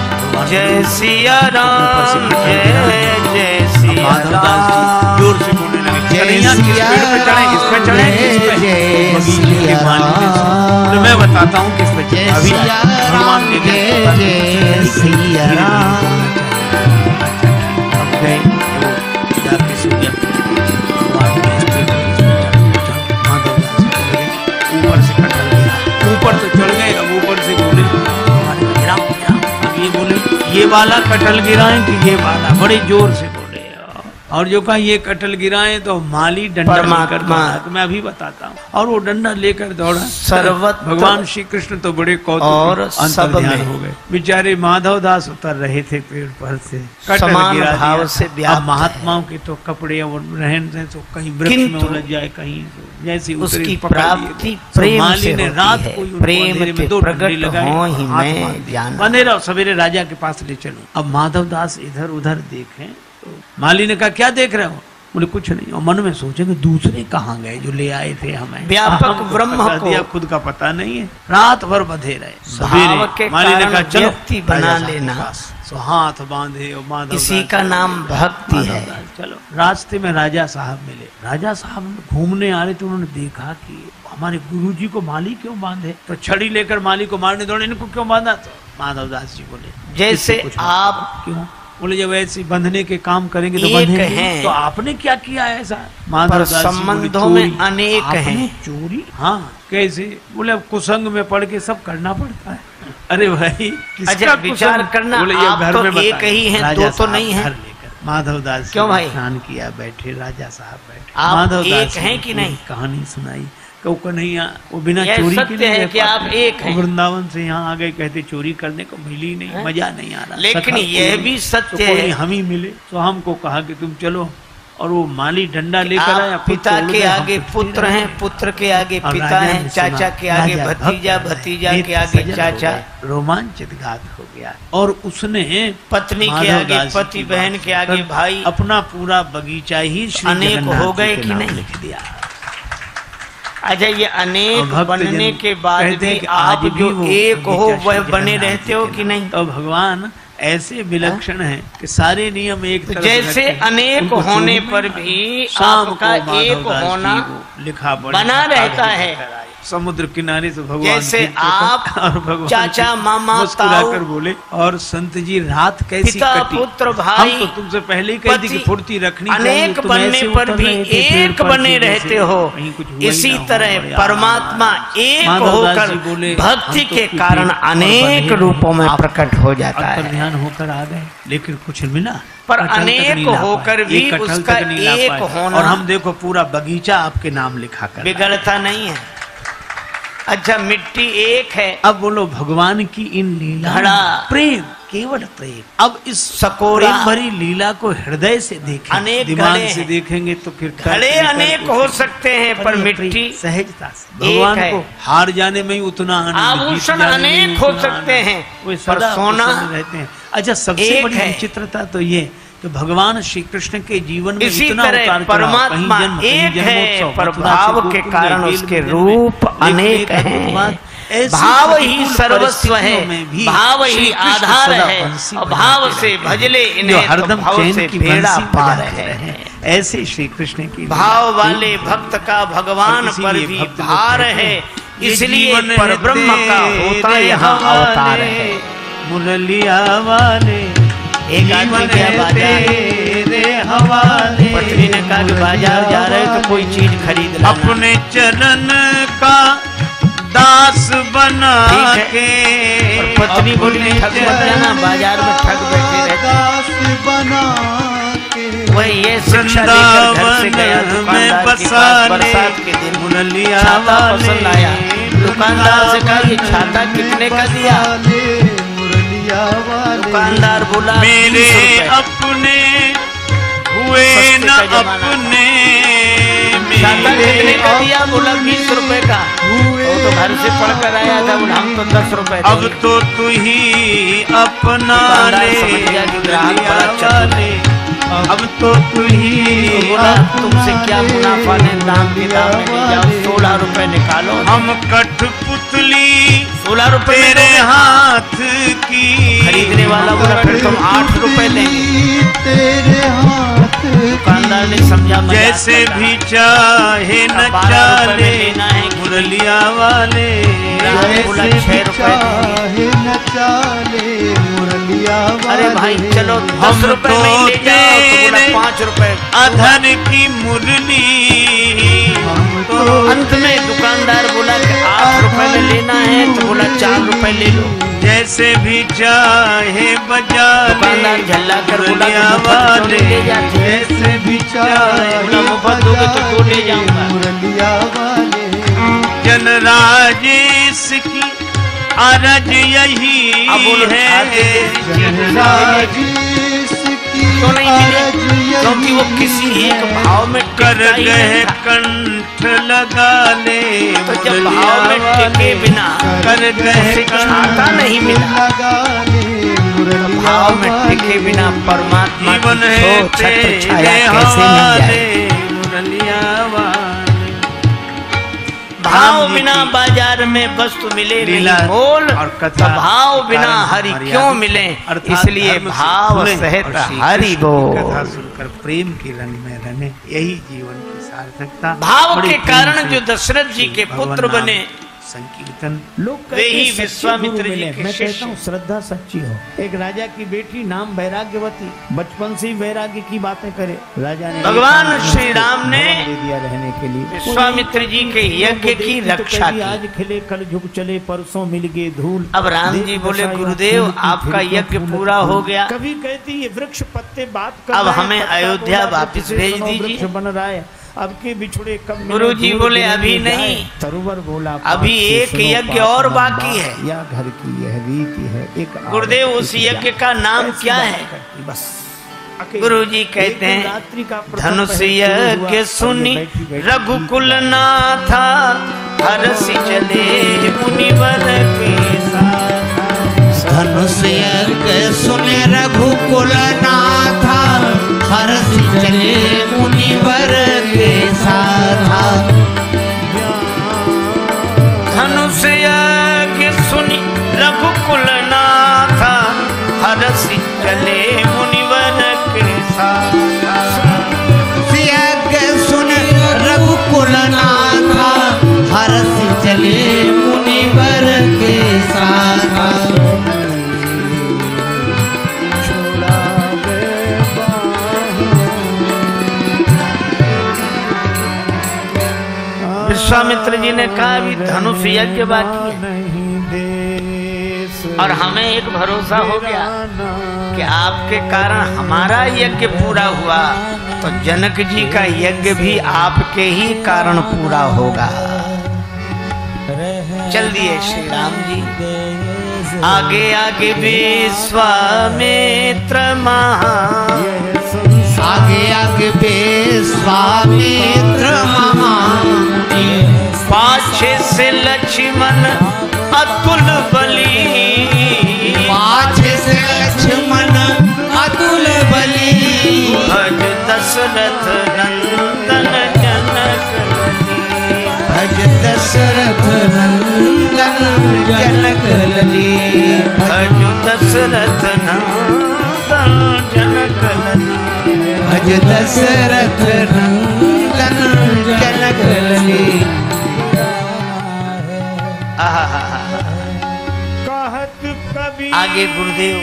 जय सिया राम, जय जय सिया
माधवदास
राम।
जी जोर से बोलने लगे,
जय
कन्हैया किस
सिया
पेड़ पे चढ़े, किस पे चढ़े, किस पे?
जय
बगीचे के माली ने सुना। तो मैं बताता हूँ किस पे चढ़े।
जय
अभी
सिया
भगवान
राम,
ने
जय
कहा,
जय सिया राम।
अब गए तो जाके सूर्य भगवान के इस पेड़ पर चढ़े। माधवदास जी चले गए, ऊपर से कटल गिरा, ऊपर तो चढ़ गए, अब ऊपर से बोले भगवान ने गिरा गिरा। अब ये बोले ये वाला कटल गिराएं कि ये वाला, बड़े जोर से बोले। और जो कहा ये कटल गिराएं तो माली डंडा लेकर दौड़ा, तो मैं अभी बताता हूँ। और वो डंडा लेकर दौड़ा,
सर्वत्र
भगवान श्री कृष्ण तो बड़े
और
कौतुक
सब
अंतर्ध्यान
में
हो गए। बेचारे माधवदास उतर रहे थे पेड़ पर से, कटल
समान
गिरा
भाव
दिया।
से व्याप्त
अब महात्माओं के तो कपड़े और रहन सहन तो कहीं वृक्ष में
किंतु
उलझ जाए, कहीं जैसी
उसकी
पकड़ लिए।
प्राप्ति
तो
प्रेम
माली
से
ने
होती
रात
है।
को ही उनको
प्रेम
अंधेरे में
के
दो
प्रकट
डंडे लगाए,
हों ही
हाथ
मैं
बांध दिए।
जाना।
बंधे रहो, सवेरे राजा के पास ले चलो। अब माधवदास इधर उधर देखें तो माली ने कहा क्या देख रहे हो? बोले कुछ नहीं। और मन में सोचे कि दूसरे कहाँ गए जो ले आए थे हमें,
व्यापक
हमको
ब्रह्म
पकड़
को
दिया, खुद का पता नहीं है। रात भर बंधे रहे।
भाव
सवेरे
के
माली ने
कारण
कहा चलो
व्यक्ति बना
राजा साहब के
लेना।
पास। तो हाथ बांधे और माधवदास
इसी का नाम भक्ति है।
माधवदास, चलो रास्ते में राजा साहब मिले। राजा साहब घूमने आ रहे तो उन्होंने देखा कि हमारे गुरुजी को माली क्यों बांधे, तो छड़ी लेकर माली को मारने दौड़े, इनको क्यों बांधा? तो माधवदास जी बोले
जैसे
इससे कुछ
आप
क्यों? बोले जब ऐसे बंधने के काम करेंगे तो
एक
बंधेंगे,
हैं।
तो आपने क्या किया ऐसा?
पर
माधवदास जी बोले,
संबंधों में
चोरी।
अनेक
आपने
हैं।
चोरी? हाँ कैसे? बोले अब कुसंग में पड़ के सब करना पड़ता है। अरे भाई किसका
अच्छा, विचार
कुसंग?
करना,
बोले, ये
आप
घर
तो
में
एक
बताइए।
ही हैं,
राजा
दो तो
साहब
नहीं हैं।
घर लेकर माधवदास जी
क्यों
ने
भाई?
स्नान किया, बैठे राजा साहब बैठे।
आप
माधवदास
एक
जी
हैं
ने
कि
पूरी
नहीं?
कहानी सुनाई। कहो कन्हैया वो बिना
यह
चोरी के
सत्य
नहीं
है
रह
कि आप
पाते।
एक हैं।
वो वृंदावन से यहाँ आ गए, कहते चोरी करने को मिली नहीं, मजा नहीं आ रहा।
लेकिन
सखा
यह
कोई
भी
नहीं,
सत्य
तो कोई
है।
हम ही मिले तो हमको कहा कि तुम चलो, और वो माली डंडा लेकर आया।
आप पिता
खुद
के
तोड़ गए, हम
आगे
तो
पुत्र
रहे।
हैं, पुत्र के आगे
और
पिता
राजा
हैं,
ने सुना,
चाचा के आगे
राजा
भतीजा,
भक्त
भतीजा
है,
के आगे
सजन हो
चाचा,
गए, रोमांचित घात हो गया। और उसने
पत्नी के
माधवदास
आगे
जी
पति,
की
बहन
बात
के आगे
सुनकर
भाई,
अपना पूरा बगीचा ही श्री
अनेक
जगन्नाथ
हो
जी
गए
के
कि
नाम
नहीं?
लिख दिया।
अच्छा ये
और
अनेक
भक्त
बनने
जन
के बाद
कहते हैं
भी
कि
आप
आज भी
जो
वो
एक हो
बगीचा
वह
श्री
बने
जगन्नाथ
रहते
जी
हो
के
कि
नाम।
नहीं?
तो भगवान ऐसे विलक्षण हैं कि सारे नियम एक तरफ
जैसे
रखे हैं।
अनेक
उनको
होने
चोरी
पर
नहीं
भी
शाम को
आपका एक
माधवदास जी
होना
को लिखा पढ़ा
बना रहता है।
समुद्र किनारे से भगवान
जैसे
फिरते थे
आप
और भगवान
चाचा,
जी
मामा,
मुस्कुराकर
ताऊ,
बोले और संत जी रात कैसी
पिता,
कटी?
पुत्र, भाई,
हम तो तुमसे पहले ही कही थी कि
पति,
फुर्ती रखनी चाहिए।
अनेक
तुम
बनने
ऐसे
पर
उतर
भी
रहे थे पेड़
एक
पर
बने
से
रहते
जैसे
हो।
कहीं कुछ हुआ ही
इसी
ना हो।
तरह
बड़े
परमात्मा
आनंद।
एक
माधवदास
होकर
जी बोले,
भक्ति
हम तो
के
किसी
कारण
और
अनेक
बंधे
रूपों में
आप
प्रकट हो जाता है।
अंतर्ध्यान होकर आ गए, लेकिन कुछ मिला
पर
कटहल तक
अनेक
नहीं ला पाए।
होकर भी
एक कटहल
उसका
तक नहीं ला
एक
पाए।
होना
और हम देखो पूरा बगीचा आपके नाम लिखा कर
बिगड़ता नहीं है।
अच्छा मिट्टी एक है।
अब बोलो भगवान की इन लीला
घड़ा
प्रेम,
केवल प्रेम।
अब इस
सकोरा
प्रेम भरी लीला को हृदय से देखें,
अनेक
दिमाग
घड़े
से
हैं।
देखेंगे तो फिर
घड़े अनेक हो सकते हैं पर मिट्टी
सहजता से भगवान
है।
को हार जाने में ही उतना आनंद,
आभूषण
जीत जाने में ही
अनेक हो
उतना
सकते
आनंद।
हैं
वे
पर
सदा
सोना
प्रसन्न रहते हैं। अच्छा सबसे
एक
बड़ी
है।
विचित्रता तो ये कि भगवान श्री कृष्ण के जीवन में
इसी
इतना
तरह
उतार चढ़ाव,
परमात्मा
कहीं जन्म, कहीं
एक है
जन्मोत्सव,
पर
मथुरा से
भाव
गोकुल
के
में,
कारण
जेल
उसके
में,
रूप
लेकिन
अनेक
एक अद्भुत
हैं।
बात, ऐसी
भाव ही
प्रतिकूल
सर्वस्व है,
परिस्थितियों में भी
भाव
श्री
ही
कृष्ण
आधार
सदा
है
बंसी
और
बजाते
भाव से
रहते हैं।
भजले
जो
इन्हें तो
हरदम
भाव
चैन
से
की
बेड़ा
बंसी
पार
बजाते
है।
रहे। ऐसे श्री कृष्ण की
भाव वाले भक्त का भगवान
और
पर
इसीलिए
भी
भक्त लोग
भार
कहते
है,
हैं, ये
इसलिए
जीवन
पर
है
ब्रह्म का होता
तेरे
यहाँ अवतार
हवाले,
है।
मुरलिया वाले
एक आदमी गया बाजार,
तेरे हवाले,
पत्नी ने कहा कि बाजार जा रहे तो कोई चीज खरीद लाना।
अपने चरण का दास बना के,
और पत्नी बोली ठग मत जाना, बाजार में ठग बैठे रहते।
दास बना के
वही ये शिक्षा लेकर घर से गया दुकानदार के पास बरसात के दिन,
मुरलिया
छाता पसंद आया। दुकानदार से कहा ये छाता कितने का दिया?
मुरलिया वाले
दुकानदार बोला
मेरे
20 रुपए।
अपने हुए
सस्ते
न
का जमाना था।
अपने
छाता कितने का दिया? बोला 20 रुपए का। वो तो घर से पढ़कर आया था, बोला हम तो 10 रुपए
अब
देंगे।
तो तू ही अपना
दुकानदार
ले,
समझ गया कि ग्राहक
मुरलिया
बड़ा चतुर है।
वाले, अब तो तू ही
तो बोला तुमसे क्या मुनाफा ले, दाम किताब में ले जाओ, 16 रुपए निकालो।
हम कठपुतली
16 रुपए में
तेरे
दोगे?
हाथ की।
खरीदने वाला बोला फिर तुम 8 रुपए लेंगे।
तेरे हाथ
दुकानदार ने समझा मजाक
जैसे
कर रहा है।
भी चाहे न
12 रुपए में
चाले
लेना है कि
मुरलिया वाले,
ग्राहक बोला 6 रुपए देंगे।
चाहे न चाले मुरलिया वाले।
अरे भाई चलो 10 रुपए में ही ले जाओ, तो बोला 5 रुपए।
अधर की मुरली तो
अंत में दुकानदार बोला कि 8 रुपए में लेना है, तो बोला 4 रुपए ले लो।
जैसे भी चाहे बजा ले,
दुकानदार झल्ला कर बोला कि
मुरलिया
मुफ्त क्यों नहीं ले जाते?
जैसे भी चाहे
बोला मुफ्त दोगे तो 2 ले जाऊंगा।
मुरलिया वाले
जन राजेश की अरज यही
अब बोलो
है,
खाते देसी चीज मिले
राजेश की
क्यों नहीं मिले?
अरज यही
क्योंकि वो किसी एक भाव में
कर
टिकता ही
गए
नहीं था।
कंठ लगा ले,
तो जब भाव में टिके बिना
कर गए
उसे छाता नहीं मिला।
लगा ले मुरलिया
भाव में टिके बिना परमात्मा
जीवन
की
है
छो छत्र
तेरे
छाया कैसे मिल
हवाले,
जाए?
मुरलिया वाले।
भाव बिना बाजार में वस्तु मिले
लीला
नहीं मोल,
और
तो
कथा
भाव बिना
कारण
हरि
मर्यादा
क्यों मिले?
अर्थात
इसलिए
धर्म से
भाव
जुड़े
सहित
और श्री
हरि
कृष्ण की
बोल।
कथा सुनकर प्रेम के रंग में रहने, यही जीवन की सार्थकता।
भाव
बड़े
के
प्रेम
कारण
से
जो दशरथ जी के
भगवान
पुत्र
नाम
बने,
संकीर्तन लोग
वे ही विश्वामित्र जी के
मैं
शिष्य।
कहता हूँ श्रद्धा सच्ची हो। एक राजा की बेटी नाम वैराग्यवती, बचपन से ही वैराग्य की बातें करे। राजा ने
भगवान
एक हाथ
श्री राम ने
भवन दे दिया रहने के लिए।
विश्वामित्र जी के यज्ञ की
तो
रक्षा
कभी
की।
आज खिले कल झुक चले, परसों मिल गए धूल।
अब राम जी
देख
बोले
बसाया
गुरुदेव
फूल की
आपका
खिड़कियों
यज्ञ
फूल
पूरा हो गया,
कभी कहती ये वृक्ष पत्ते बात कर
अब
रहे हैं,
हमें
पत्ता
अयोध्या
बोला,
वापस
तुझसे
भेज
सुनो
दीजिए।
वृक्ष बन रहा है, अब के बिछड़े कब मिले,
गुरुजी
दूर
बोले
गिरे
अभी
जाए।
नहीं,
तरुवर बोला
अभी
पास से
एक
सुनो
यज्ञ
बात
और
हम
बाकी
बात,
है।
या घर की यह रीति है एक
गुरुदेव
आदत,
उस
एक
यज्ञ
ज्ञान।
का नाम
ऐसी
क्या
बातें
है?
करती, बस अकेले।
गुरुजी कहते
एक
हैं
रात्रि का प्रथम
धनुष
पहर शुरू हुआ,
यज्ञ
और
सुनी
ये बैठी-बैठी
रघुकुल नाथा, हरसि चले मुनिवर के साथ।
धनुष यज्ञ सुने रघुकुल नाथा, हर्ष चले मुनिवर के साथ।
धनुष यज्ञ सुनी रघुकुल नाथा, हरसि चले मुनिवर के साथ।
यज्ञ सुन रघुकुल नाथा, हर्ष चले मुनिवर के साथ।
विश्वामित्र जी ने कहा अभी धनुष यज्ञ बाकी है, और हमें एक भरोसा हो गया कि आपके कारण हमारा यज्ञ पूरा हुआ, तो जनक जी का यज्ञ भी आपके ही कारण पूरा होगा। चल दिए श्री राम जी। आगे आगे विश्वामित्र महा,
आगे आगे विश्वामित्र महामुनि,
पाछे से लक्ष्मण अतुल बली,
पाछे से लक्ष्मण अतुल बली,
भज दशरथ नंदन जनक लली,
भज दशरथ नंदन जनक लली,
भज दशरथ नंदन जनक लली,
भज दशरथ नंदन जनक लली।
आगे गुरुदेव,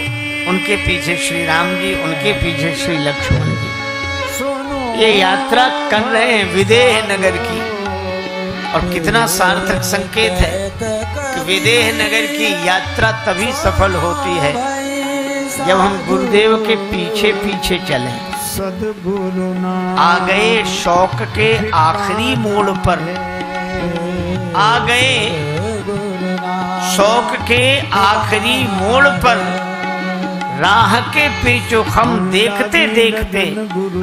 उनके पीछे श्री राम जी, उनके पीछे श्री लक्ष्मण जी ये यात्रा कर रहे हैं विदेह नगर की। और कितना सार्थक संकेत है कि विदेह नगर की यात्रा तभी सफल होती है जब हम गुरुदेव के पीछे पीछे चलें।
सद्गुरु
आ गए शौक के आखिरी मोड़ पर, आ गए शौक के आखिरी मोड़ पर, राह के पीछे हम देखते देखते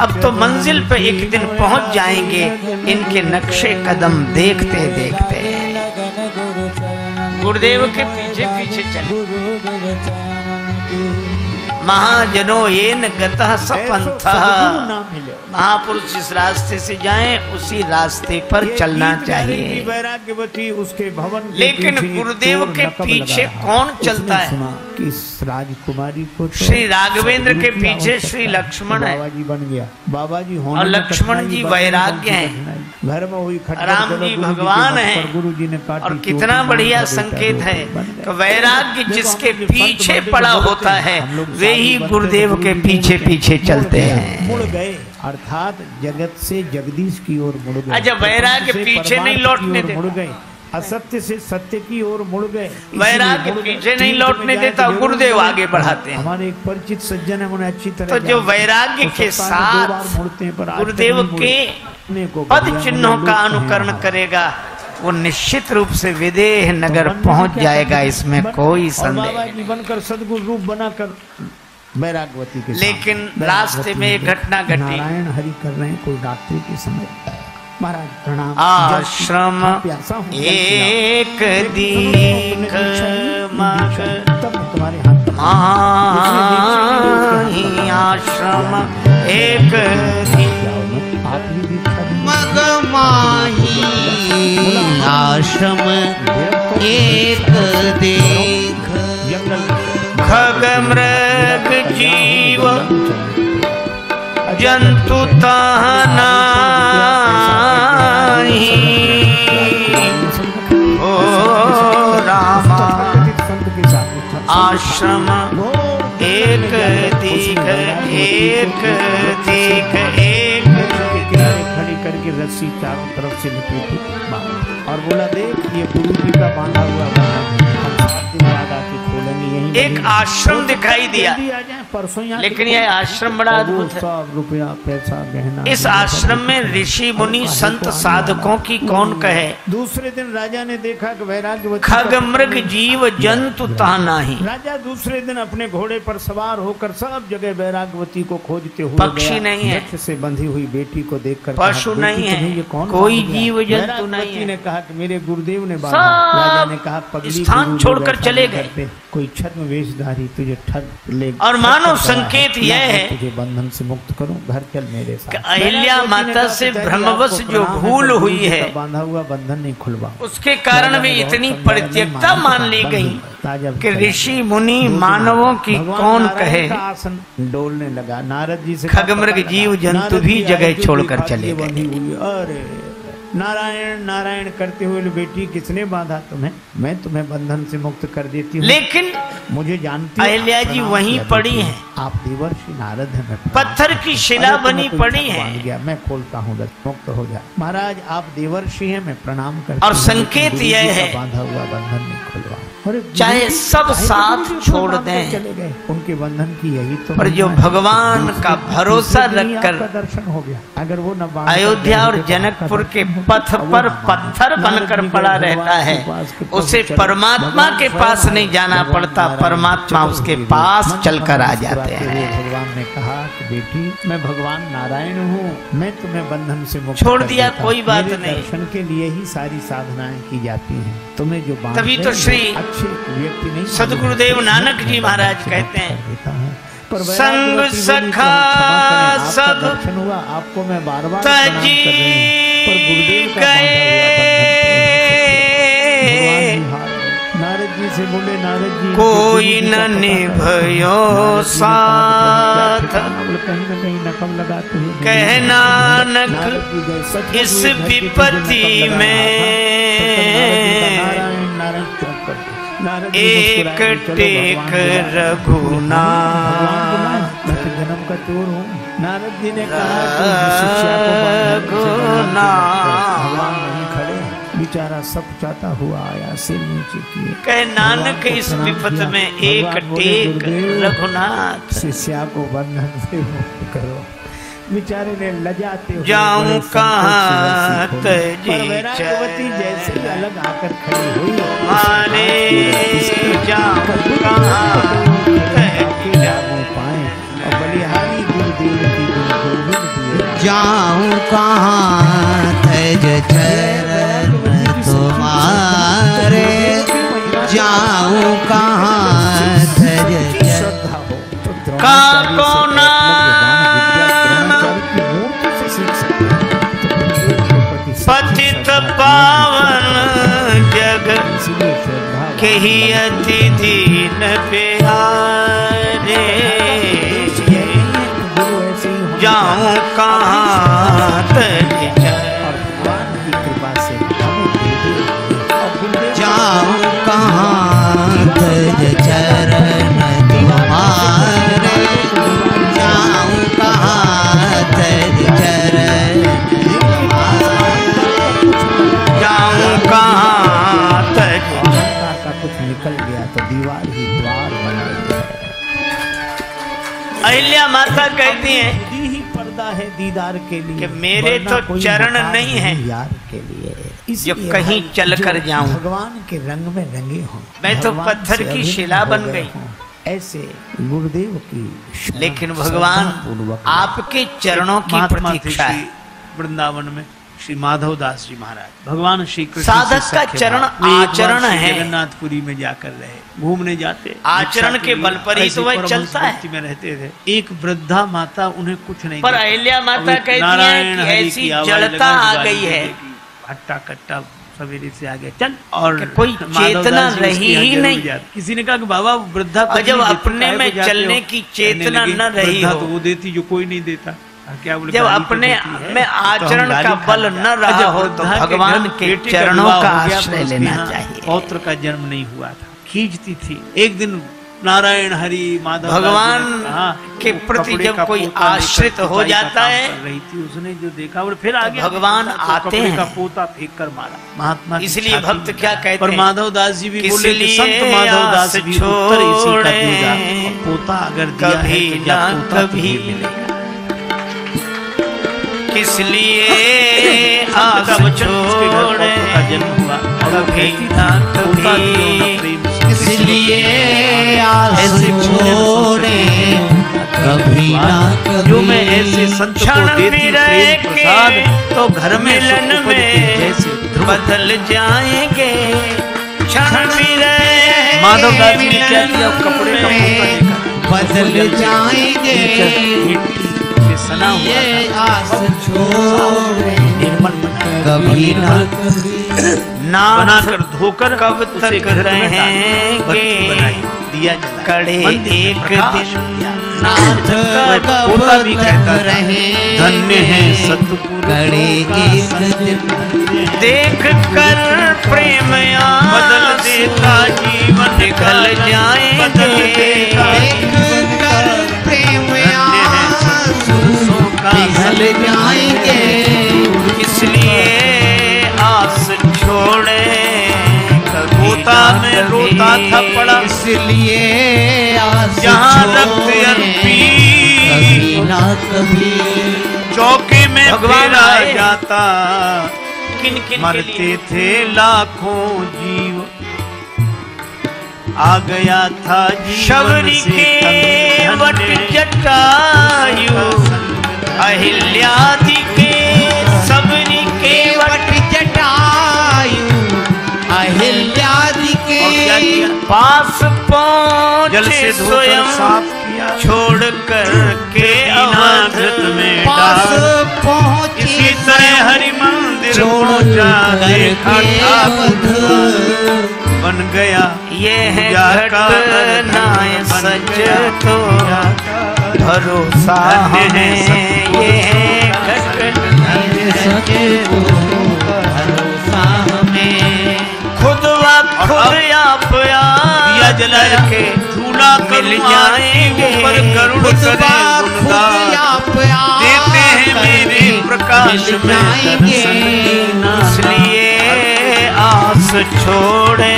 अब तो मंजिल पे एक दिन पहुंच जाएंगे, इनके नक्शे कदम देखते देखते। गुरुदेव के पीछे पीछे चले। महाजनो येन गतः सपंथः, महापुरुष जिस रास्ते से जाएं उसी रास्ते पर चलना चाहिए।
वैराग्यवती उसके भवन,
लेकिन गुरुदेव के पीछे कौन चलता है?
किस राजकुमारी को तो
श्री राघवेंद्र के पीछे श्री लक्ष्मण है,
बाबा जी बन गया। बाबा जी होने
और लक्ष्मण जी वैराग्य हैं,
घर में हुई
राम जी भगवान है।
गुरु जी ने काटी।
और कितना बढ़िया संकेत है कि वैराग्य जिसके पीछे पड़ा होता है वे ही गुरुदेव के पीछे पीछे चलते हैं।
मुड़ गए, अर्थात जगत से जगदीश की ओर मुड़ गए।
अच्छा, वैराग्य पीछे नहीं लौटने देता,
मुड़ गए, असत्य से सत्य की ओर मुड़ गए।
वैराग्य पीछे नहीं लौटने देता, गुरुदेव आगे बढ़ाते हैं।
हमारे एक परिचित सज्जन है, उन्हें अच्छी तरह
तो जो वैराग्य के साथ गुरुदेव के पद चिन्हों का अनुकरण करेगा वो निश्चित रूप से विदेह नगर पहुंच जाएगा, इसमें कोई संदेह नहीं।
बनकर सदगुरु रूप बनाकर वैराग्यवती के,
लेकिन रास्ते में एक घटना घटी।
नारायण हरि कर रहे हैं कोई रात्रि के समय। महाराज प्रणाम।
आश्रम एक दीख मग
तुम्हारे हाथ
माही, आश्रम एक
मग माही, आश्रम एक देख,
खग मृग जीव जंतु तहनाही, ओ रामा आश्रम एक दीख, एक दीख, एक
खड़ी करके रस्सी चारों तरफ से लपेटी और बोला, देख ये गुरु जी का बांधा हुआ
एक आश्रम दिखाई दिया। लेकिन यह आश्रम बड़ा अद्भुत है।
रुपया पैसा गहना,
इस आश्रम में ऋषि मुनि संत साधकों की कौन कहे।
दूसरे दिन राजा ने देखा कि वैराग्यवती
खग मृग जीव जंतु तानाही,
राजा दूसरे दिन अपने घोड़े पर सवार होकर सब जगह वैराग्यवती को खोजते हुए
पक्षी नहीं है,
से बंधी हुई बेटी को देखकर
पशु नहीं है, कोई जीव जंतु नहीं है।
ने कहा कि मेरे गुरुदेव ने बांधा। राजा ने कहा पगली
स्थान छोड़कर चले गए।
कोई छद्म वेशधारी तुझे ठग ले,
और मानो संकेत यह है
तुझे बंधन से मुक्त करूं, घर चल मेरे साथ।
अहिल्या माता से ब्रह्मवश जो भूल हुई है,
बांधा हुआ बंधन नहीं खुलवा,
उसके कारण भी इतनी परित्यक्ता मान ली गई कि ऋषि मुनि मानवों की कौन कहे।
आसन डोलने लगा। नारद जी से
खगमृग जीव जंतु भी जगह छोड़कर चले गए।
अरे नारायण नारायण करते हुए, बेटी किसने बांधा तुम्हें? मैं तुम्हें बंधन से मुक्त कर देती हूँ।
लेकिन
मुझे जानती
अहिल्या जी वहीं पड़ी हैं।
आप देवर्षि नारद हैं, मैं
पत्थर की शिला बनी पड़ी है।
गया, मैं खोलता हूँ, मुक्त हो जा। महाराज आप देवर्षि हैं, मैं प्रणाम करता हूँ।
और संकेत यह है
बांधा हुआ बंधन नहीं खुलवा।
चाहे सब साथ छोड़ दें,
चले गए, उनके बंधन की यही तो।
पर जो भगवान का भरोसा रखकर
दर्शन हो गया। अगर वो न
अयोध्या और जनकपुर के पथ पर पत्थर बनकर पड़ा रहता है, उसे परमात्मा के पास नहीं जाना पड़ता, परमात्मा उसके पास चलकर आ जाते हैं।
भगवान ने कहा कि बेटी मैं भगवान नारायण हूँ, मैं तुम्हें बंधन से मुक्त
छोड़
कर
दिया,
देता।
कोई बात
मेरे
नहीं।
दर्शन के लिए ही सारी साधनाएं की जाती हैं। तुम्हें जो बांध
तभी
दे,
तो श्री
अच्छे व्यक्ति नहीं,
सद्गुरुदेव नानक जी महाराज कहते हैं, संग सखा सब
दर्शन हुआ, आपको मैं बार बार
तजी
नारद जी से बोले, नारद जी
कोई न निभयो साथ,
कहीं न कहीं नकम लगाते हुए
कह नानक इस विपत्ति में एक टेक रघुनाथ।
जन्म का चोर हूँ। नारद जी ने कहा भगवान नहीं खड़े, बेचारा सब चाहता हुआ आया, सिर नीचे किए,
कह नानक इस विपत में एक टेक रघुनाथ।
शिष्या को बंधन से मुक्त करो। बेचारे ने लजाते हुए
जाऊं कहाँ तजी
वैराग्यवती जैसे ही अलग आकर खड़ी हुई,
मारे जाऊं कहाँ
पाए और बलिहारी गुरुदेव की
जाऊं कहाँ तज चरण तुम्हारे, जाऊं कहाँ तज चरण
का कोना पतित पावन जग के ही अति दीन प्यारे, जाऊं कहाँ तज
जाऊं कहाँ तज चरण तुम्हारे, जाऊं कहाँ तज चरण
जाऊं कहाँ तज।
का कुछ निकल गया तो दीवार ही द्वार बना दिया।
अहिल्या माता कहती हैं
ही पर्दा है दीदार के लिए,
कि मेरे तो चरण नहीं है
यार के लिए,
जो कहीं चलकर जाऊं,
भगवान के रंग में रंगे हों।
मैं तो पत्थर की शिला बन गई,
ऐसे गुरुदेव की,
लेकिन भगवान आपके चरणों की प्रतीक्षा है।
वृंदावन में श्री माधव दास जी महाराज भगवान श्री कृष्ण
साधक का चरण आचरण है।
जगन्नाथपुरी में जाकर रहे, घूमने जाते,
आचरण के बल पर ही तो वह चलता है।
में रहते थे। एक वृद्धा माता उन्हें कुछ नहीं,
पर अहिल्या माता कहती है कि ऐसी जड़ता आ गई है,
हट्टा कट्टा सवेरे से आ गया चल, और
कोई चेतना रही ही नहीं।
किसी ने कहा कि बाबा वृद्धा
और जब अपने में चलने की चेतना न रही हो,
तो वो देती जो कोई नहीं देता। क्या बोले,
जब अपने में आचरण का बल न रहा हो तो भगवान के चरणों का आश्रय लेना चाहिए।
पौत्र का जन्म नहीं हुआ था, खींचती थी। एक दिन नारायण हरि माधव
भगवान के प्रति जब कोई आश्रित हो जाता है,
रही थी, उसने जो देखा और फिर आगे
भगवान आते हैं,
का पोता फेंक कर मारा महात्मा।
इसलिए भक्त क्या कहते हैं,
पर माधव दास जी भी बोले कि संत माधव दास भी उत्तर इसी का देगा, पोता अगर दिया है तो या पोता कभी मिलेगा।
किस लिए आस छोड़े
जन्म हुआ
कभी ना कभी,
इसलिए आस छोड़े कभी ना कभी।
जो मैं ऐसे संत को देती प्रेम प्रसाद तो घर में
मिलन में
जैसे
बदल जाएंगे क्षण भी रहे।
माधव दास जी ने क्या किया, कपड़े का पोता लेकर
बदल जाएंगे,
मिट्टी से सना हुआ
ये आस छोड़े कभी ना कभी।
बनाकर धोकर
कब तक रहेंगे
दिया जला
कड़े एक दिन
नाथ कब तक रहे,
धन्य है सतगुरु
कड़े एक दिन
देख कर प्रेम बदल देता जीवन निकल जाएंगे।
देख कर प्रेम पिघल जाएंगे,
इसलिए आस छोड़े
पोता में रोता
माथा पड़ा
इसलिए आस
जहाँ रक्त
छोड़े
अर्पी
कभी ना कभी
चौके में
भगवान
फेरा
आए।
जाता
किन किन के
मरते
लिए?
थे लाखों जीव आ गया था जीवन
शबरी
से
के
तंग
वट
धन्य।
जटायु अहिल्यादि के सबरी के वट
जटायु अहिल्यादि के
और क्या किया?
पास
जल
पहुंचे
से धोकर
स्वयं
साफ किया
छोड़ कर के अवध
दीनाकृत में
पास
डाल।
पहुंचे
इसी तरह हरि मंदिर
छोड़
पहुंचा
कर
देखा
के
था
अवध
बन गया
ये है
पूजा का
घटनाएं
बन
सच
गया।
तो भरोसा
धन्य है
हमें ये है घटनाएं
सच को भरोसा हमें
खुद व खुद आप
दिया जला
के
झूला
मिल जाएंगे
पर करुण
खुदबा
करे
खुद
गुणगान
आप
देते हैं मेरे प्रकाश
मिल
में
जाएंगे।
दर्शन
इसलिए आस छोड़े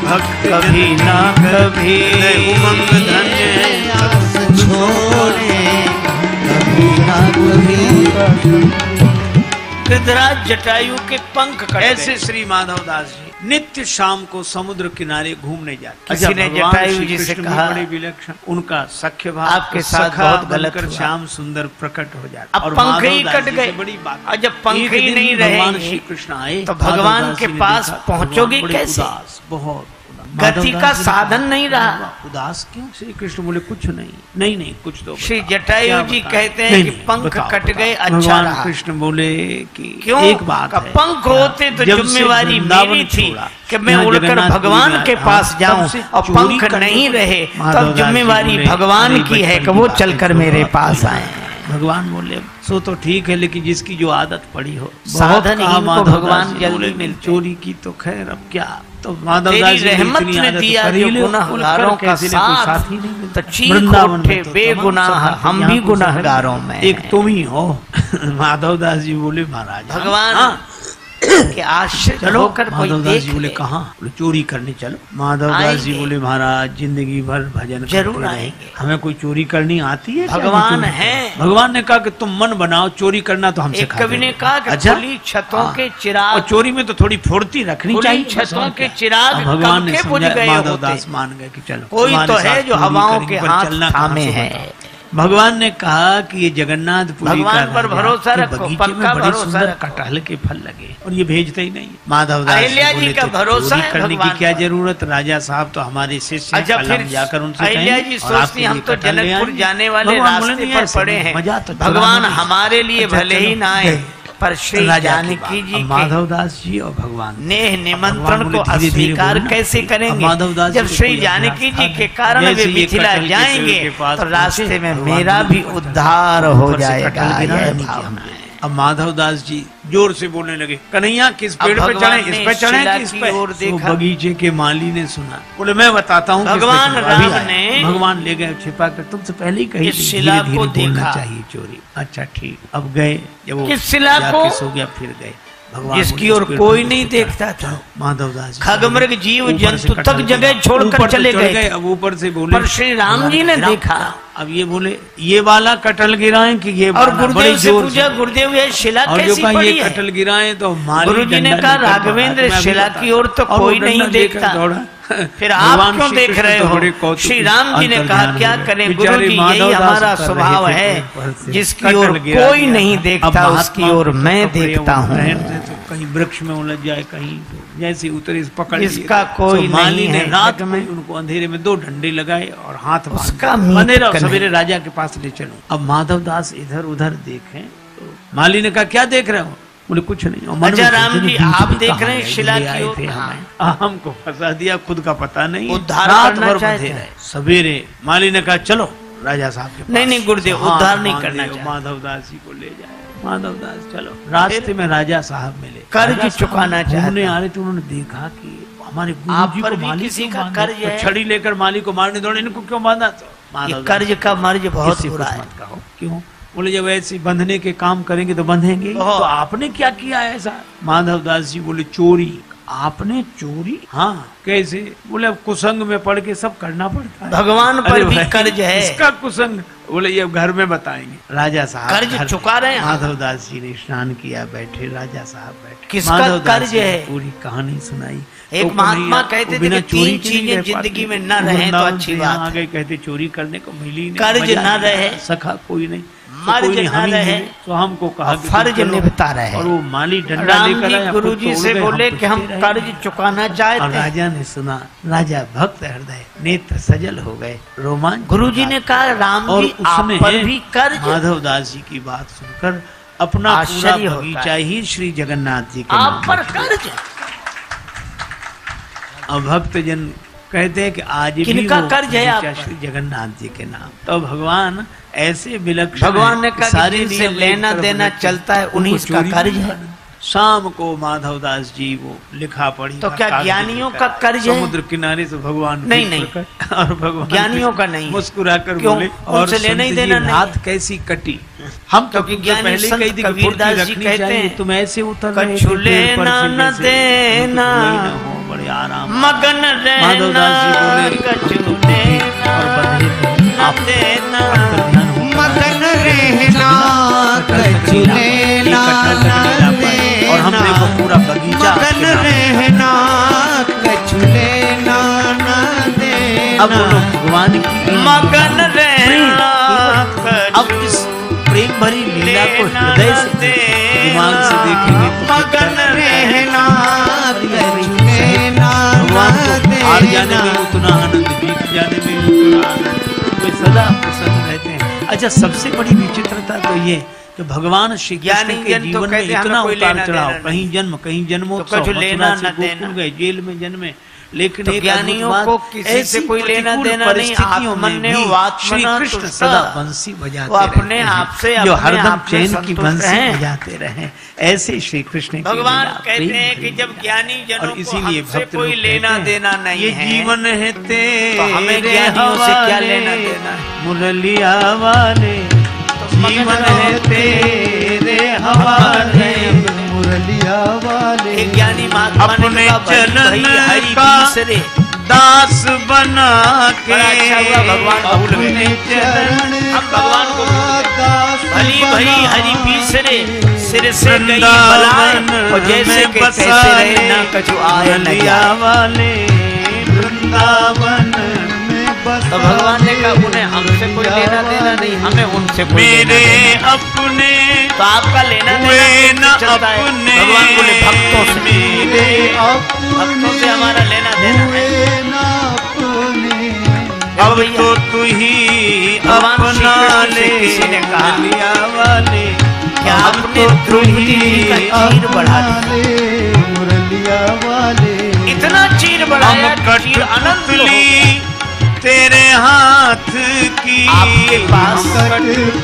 भक्त
कभी ना कभी
उमंग धन्य
आस छोड़े कभी ना कभी
गृधराज जटायु के पंख कट
ऐसे
गए।
श्री माधव दास जी नित्य शाम को समुद्र किनारे घूमने जाते।
किसी ने
भगवान
जटायु
श्री
जी से
कृष्ण भी
कहा,
बड़े विलक्षण उनका सख्य भाव
आपके साथ
सखा
बहुत गलत
बनकर
हुआ।
श्याम सुंदर प्रकट हो जाता।
अब पंख ही कट गए।
बड़ी बात
और जब पंख
एक
ही
दिन
नहीं
भगवान
रहेंगे,
श्री कृष्ण आए
तो भगवान
माधव दास
के
जी ने
पास
देखा,
पहुंचोगे
भगवान बड़े
कैसे?
उदास, बहुत उदास।
गति
माधव
का
दास जी ने
साधन
कहा,
नहीं रहा।
उदास क्यों? श्री कृष्ण बोले कुछ नहीं कुछ तो
श्री
बताओ।
जटायु
क्या
जी
बताएं?
कहते हैं
नहीं,
कि
नहीं,
पंख
बताओ,
कट
बताओ।
गए, अच्छा
भगवान
रहा।
कृष्ण बोले कि
क्यों?
एक बात है,
पंख होते तो
जब से
जिम्मेवारी
वृंदावन
मेरी थी
छोड़ा,
कि मैं
यहाँ
उड़कर
जगन्नाथ
भगवान
पुरी
के
में
पास
आया,
जाऊं
तब से
और
चोरी
पंख
करने
नहीं
को
रहे
माधव
तब
दास जी
जिम्मेवारी
बोले,
भगवान
नहीं,
की है
बचपन
कि
की
वो
बातें
चलकर
छोड़ो,
मेरे
आप
पास
नहीं।
आए।
भगवान बोले सो तो ठीक है, लेकिन जिसकी जो आदत पड़ी हो।
साधन
बहुत कहा
इनको
माधव दास
भगवान
जी
जल्दी
बोले,
मिलते।
चोरी की तो खैर अब क्या। तो माधव
तेरी
दास जी
रहमत
इतनी
ने
आदत
दिया
कर ही
जो
ले,
गुनहगारों
उनकर
का
कैसे ने कोई
साथ,
साथी नहीं मिलता।
तो चीख
वृंदावन
उठे
में तो
बेगुनाह,
तमाम सब
हम
यहाँ
भी
कुछ
गुनहगारों
है।
में
एक
हैं।
तुम ही हो। माधव दास जी बोले महाराज
भगवान
हाँ,
के आश्रित
चलो।
होकर कोई
माधव दास
देख
जी बोले
ले।
कहाँ? बोले चोरी करने चलो। माधव दास जी
आएंगे।
बोले महाराज जिंदगी भर भजन
जरूर
करते रहे।
आएंगे।
हमें कोई चोरी करनी आती है क्या?
भगवान
चोरी
हैं।
करें? भगवान ने कहा कि तुम मन बनाओ, चोरी करना तो हमसे
एक
खा
कवि ने
देंगे।
कहा कि
अच्छा?
खुली छतों
हाँ।
के
और
चिराग
चोरी में तो थोड़ी फुर्ती रखनी
खुली
चाहिए।
छतों
और
के
क्या?
चिराग
अब भगवान ने
कब के बुझ
समझा,
गए
माधव
होते।
दास मान गए कि चलो
कोई
तुम्हारे
तो
साथ
है जो
चोरी
हवाओं
करेंगे,
के
पर
हाथ
चलना कहाँ
थामे
से
है।
बताओ। भगवान ने कहा कि ये जगन्नाथपुरी
भगवान
का
पर
राजा
भरोसा
के
रखो,
बगीचे
पक्का
में बड़े
भरोसा
सुंदर
रखो।
कटहल के फल लगे और ये भेजते ही नहीं। माधव दास
अहिल्या जी
बोले,
का
तो
भरोसा
चोरी
है
करने की
भगवान
क्या
पर।
जरूरत? राजा साहब तो हमारे शिष्य हैं,
अच्छा
कल
फिर
हम जाकर उनसे
अहिल्या
कहेंगे
जी
और
सोचती
आपके
हम
लिए
तो
कटहल ले
जनकपुर
आएंगे।
जाने वाले
भगवान बोले,
रास्ते
नहीं,
पर
ऐसे
पड़े
नहीं,
हैं,
मजा तो
भगवान
चुराने
हमारे लिए
अच्छा,
भले ही
चलो,
ना आए
गए।
पर श्री
राजा की
जानकी
बात।
जी
अब
के
माधव दास जी और भगवान
नेह निमंत्रण
भगवान
को
बोले, धीरे-धीरे
अस्वीकार
बोलना।
कैसे
अब
करेंगे?
माधव दास
जब
जी को
श्री
कोई
जानकी
अभ्यास
जी
था
के
नहीं।
कारण वे
जैसे ये
मिथिला
कटहल के
जाएंगे
पेड़ के पास
तो रास्ते
पहुंचे,
में
भगवान
मेरा
बोले,
भी
ऊपर
उद्धार हो
ऊपर से
जाएगा।
कटहल गिरा,
यह
नीचे
भावना
हम
है।
अब माधव दास जी जोर से बोलने लगे, कन्हैया किस
अब
पेड़ पे
भगवान
चढ़े?
ने
इस पे चढ़े
शिला
कि इस
की
पे?
ओर
तो
देखा।
बगीचे के माली ने सुना, बोले मैं बताता हूँ किस पे
भगवान
चढ़ो, अभी
राम
आए।
ने
भगवान ले गए छिपा कर, तुमसे पहले ही कही
इस
थी,
शिला
धीरे-धीरे
को
बोलना
देखा।
चाहिए चोरी। अच्छा ठीक। अब गए, जब वो
किस शिला
जाके
को?
सो गया, फिर गए। भगवान
जिसकी
बोले,
ओर
इस पेड़
कोई
पर
नहीं
किसको
देखता
चढ़ो?
था।
माधव दास जी
खगमृग जीव
ऊपर से
जंतु तक
कटहल
जगह
गिरा।
छोड़कर
ऊपर से
चले
चढ़
गए।
अब ऊपर से बोले,
पर श्री राम जी ने
गिरा।
देखा।
अब ये बोले ये वाला कटहल गिराएं कि ये
और
वाला? बड़े
गुरुदेव से
जोर
पूछा, गुरुदेव ये शिला
और जो
कैसी
कहा ये
पड़ी है?
कटहल गिराएं तो माली
गुरु जी ने
डंडा
कहा,
लेकर
राघवेंद्र
दौड़ा। मैं
शिला
अभी
की ओर तो
और वो
कोई नहीं
डंडा लेकर
देखता।
दौड़ा।
फिर आप
भगवान
क्यों
श्री
देख
कृष्ण
रहे
तो
हो?
बड़े कौतुक
श्री राम जी ने कहा,
अंतर्ध्यान
क्या
हो गए।
करें
बेचारे
गुरु जी,
माधव
यही
दास
हमारा
कर
स्वभाव
रहे थे
है,
ऊपर से।
जिसकी
कटहल
ओर
गिरा
कोई
दिया।
नहीं
अब
देखता
महात्मा
उसकी ओर
के
मैं
कपड़े
देखता
वो
हूँ।
पहनते तो कहीं वृक्ष में उलझ जाए, कहीं जैसे उतरे पकड़ लिए।
इसका कोई
तो माली
नहीं
ने
है
रात
जग
में
में।
उनको अंधेरे में 2 डंडे लगाए और हाथ
उसका
बांध
मीत
बने रहो,
कन्हैया।
सवेरे राजा के पास ले चलो। अब माधव दास इधर उधर देखें तो माली ने कहा क्या देख रहे हो? बोले कुछ नहीं। और मन में
अच्छा राम
सोचे,
जी,
बीच
आप
में
देख
कहाँ
रहे हैं
गए?
शिला
ले
की
आए
ओर?
थे
हाँ।
हमें। हमको फंसा दिया, खुद का पता नहीं।
उद्धार
रात
करना
भर
चाहते
बंधे
हैं।
रहे। सवेरे माली ने कहा चलो राजा साहब के पास।
नहीं, गुरुदेव,
हाथ
उद्धार नहीं
बांध
करना
लियो,
चाहते।
माधव दास जी को ले जाए। माधव दास चलो। रास्ते में राजा साहब मिले,
कर्ज
राजा साहब
चुकाना चाहते
घूमने
हैं।
आ रहे थे। उन्होंने देखा कि हमारे
आप
गुरुजी
पर
को
भी
माली
किसी
क्यों
का
बांधा?
कर्ज
तो
है।
छड़ी लेकर माली को मारने दौड़े, इनको क्यों बांधा? तो माधव
ये
दास
कर्ज का मर्ज बहुत
किसी
बुरा
कुछ
है।
मत कहो। क्यों? बोले जब ऐसे बंधने के काम करेंगे तो बंधेंगे ही। तो आपने क्या किया ऐसा? माधव दास जी बोले चोरी। आपने चोरी? हाँ। कैसे? बोले अब कुसंग में पढ़ के सब करना पड़ता है।
भगवान पर भी कर्ज है।
इसका कुसंग? बोले ये घर में बताएंगे। राजा साहब
कर्ज चुका रहे हैं।
माधवदास जी ने स्नान किया, बैठे, राजा साहब बैठे,
किसका कर्ज है?
पूरी कहानी सुनाई।
एक
तो
महात्मा कहते थे कि तीन चीजें जिंदगी में न रहे तो अच्छी बात
आ गए, कहते चोरी करने को मिली नहीं,
कर्ज न रहे,
सखा कोई नहीं,
मर्ज न रहे,
तो हमको कहा
फर्ज निभता रहे।
और वो माली डंडा
राम
लेकर
जी गुरु जी से बोले कि हम कर्ज चुकाना चाहते हैं।
राजा ने सुना, राजा भक्त हृदय, नेत्र सजल हो गए, रोमांच।
गुरु जी ने कहा राम जी आप पर भी कर्ज।
माधवदास जी की बात सुनकर अपना पूरा बगीचा ही श्री जगन्नाथ जी के
आप पर कर्ज।
अब भक्त जन कहते हैं कि आज भी
वो कर्ज है आप
श्री जगन्नाथ जी के नाम। तो भगवान ऐसे विलक्षण,
भगवान ने कहा जिनसे लेना देना चलता है उन्हीं का कर्ज है।
शाम को माधवदास जी वो लिखा पढ़ी।
तो क्या ज्ञानियों का कर्ज है?
समुद्र किनारे से भगवान
नहीं
और भगवान
ज्ञानियों का नहीं,
मुस्कुराकर
बोले
और
लेना ही देना नहीं।
हाथ कैसी कटी। हम तो
ज्ञानी संत कबीरदास जी कहते हैं
तुम ऐसे उतर
कछु लेना न देना,
बड़े आराम
मगन रहना, कछु लेना न देना,
मगन रहना, कछु लेना न देना,
और हम देखो पूरा बगीचा
मगन रहना, कछु लेना न देना।
अब बोलो भगवान की
मगन रहना।
अब इस प्रेम भरी लीला को हृदय से दिमाग से देखेंगे तो
मगन रहना, कछु लेना
भगवान को हार जाने में उतना आनंद, बीत जाने में उतना आनंद, वे सदा प्रसन्न रहते हैं। अच्छा, सबसे बड़ी विचित्रता तो ये कि भगवान श्री कृष्ण के जीवन में इतना उतार चढ़ाव, कहीं जन्म, कहीं जन्मोत्सव,
लेना न देना,
गए, जेल में जन्मे, लेकिन
तो ज्ञानियों को किसी से कोई लेना देना नहीं।
श्री कृष्ण सदा बंसी बजाते
अपने आप से
जो हरदम चैन की बंसी बजाते रहे, ऐसे श्री कृष्ण
भगवान कहते हैं कि जब ज्ञानी जनों को
इसीलिए भक्त
कोई लेना देना नहीं
ये
है,
जीवन है
तो हमें ज्ञानियों से क्या लेना देना है?
मुरलिया वाले जीवन है तेरे हवाले,
मुरलिया वाले
ज्ञानी महात्मा
अपने चरण का दास बना के
भगवान
अपने चरण
भगवान को भली भई हरि पीसरे सिर से गई बलाएं, और जैसे के कैसे रहे ना कछु आए न जाए
वाले वृंदावन में बस।
तो भगवान ने कहा उन्हें हमसे कोई लेना देना नहीं, हमें उनसे कोई
मेरे
लेना
अपने
तो आपका लेना देना चलता है। भगवान बोले भक्तों से,
मेरे
भक्तों से हमारा लेना देना है।
अब तो तू ही अपना ले,
किसी ने कहा
लिया वाले
क्या आपने द्रौपदी का चीर बढ़ा दिया,
मुरलिया वाले
इतना चीर बढ़ाया, चीर अनंत ली
तेरे हाथ की
आपके पास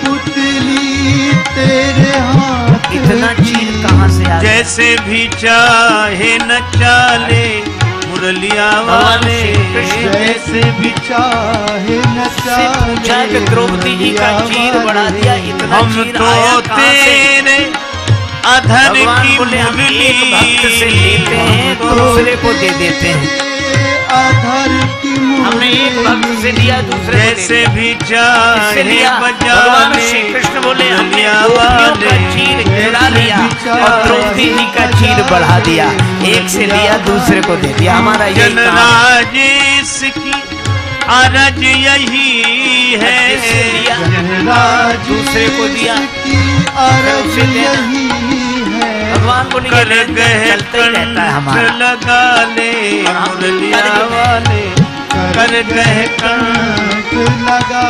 पुतली तेरे हाथ
इतना चीर कहाँ से आ गया?
जैसे भी चाहे न चाले मुरलिया वाले,
जैसे भी चाहे न
चाहे कि द्रौपदी जी का चीर बढ़ा दिया, इतना
हम
चीर
तो
आया कहाँ से?
तेरे अधर की
बोले हम एक भक्त से लेते हैं तो दूसरे को दे देते हैं, हमने एक भक्त से लिया दूसरे को
जैसे भी चाहे
भगवान श्री कृष्ण बोले हमने गोपियों का चीर गिरा लिया और द्रौपदी जी का चीर बढ़ा दिया, एक से लिया दूसरे को दे दिया। हमारा यही काम
राजेश की अरज यही है,
लिया दूसरे को दिया, उसे देना। भगवान को
कर गए
चलते ही रहता है हमारा।
लगा ले मुरलिया वाले, कर गए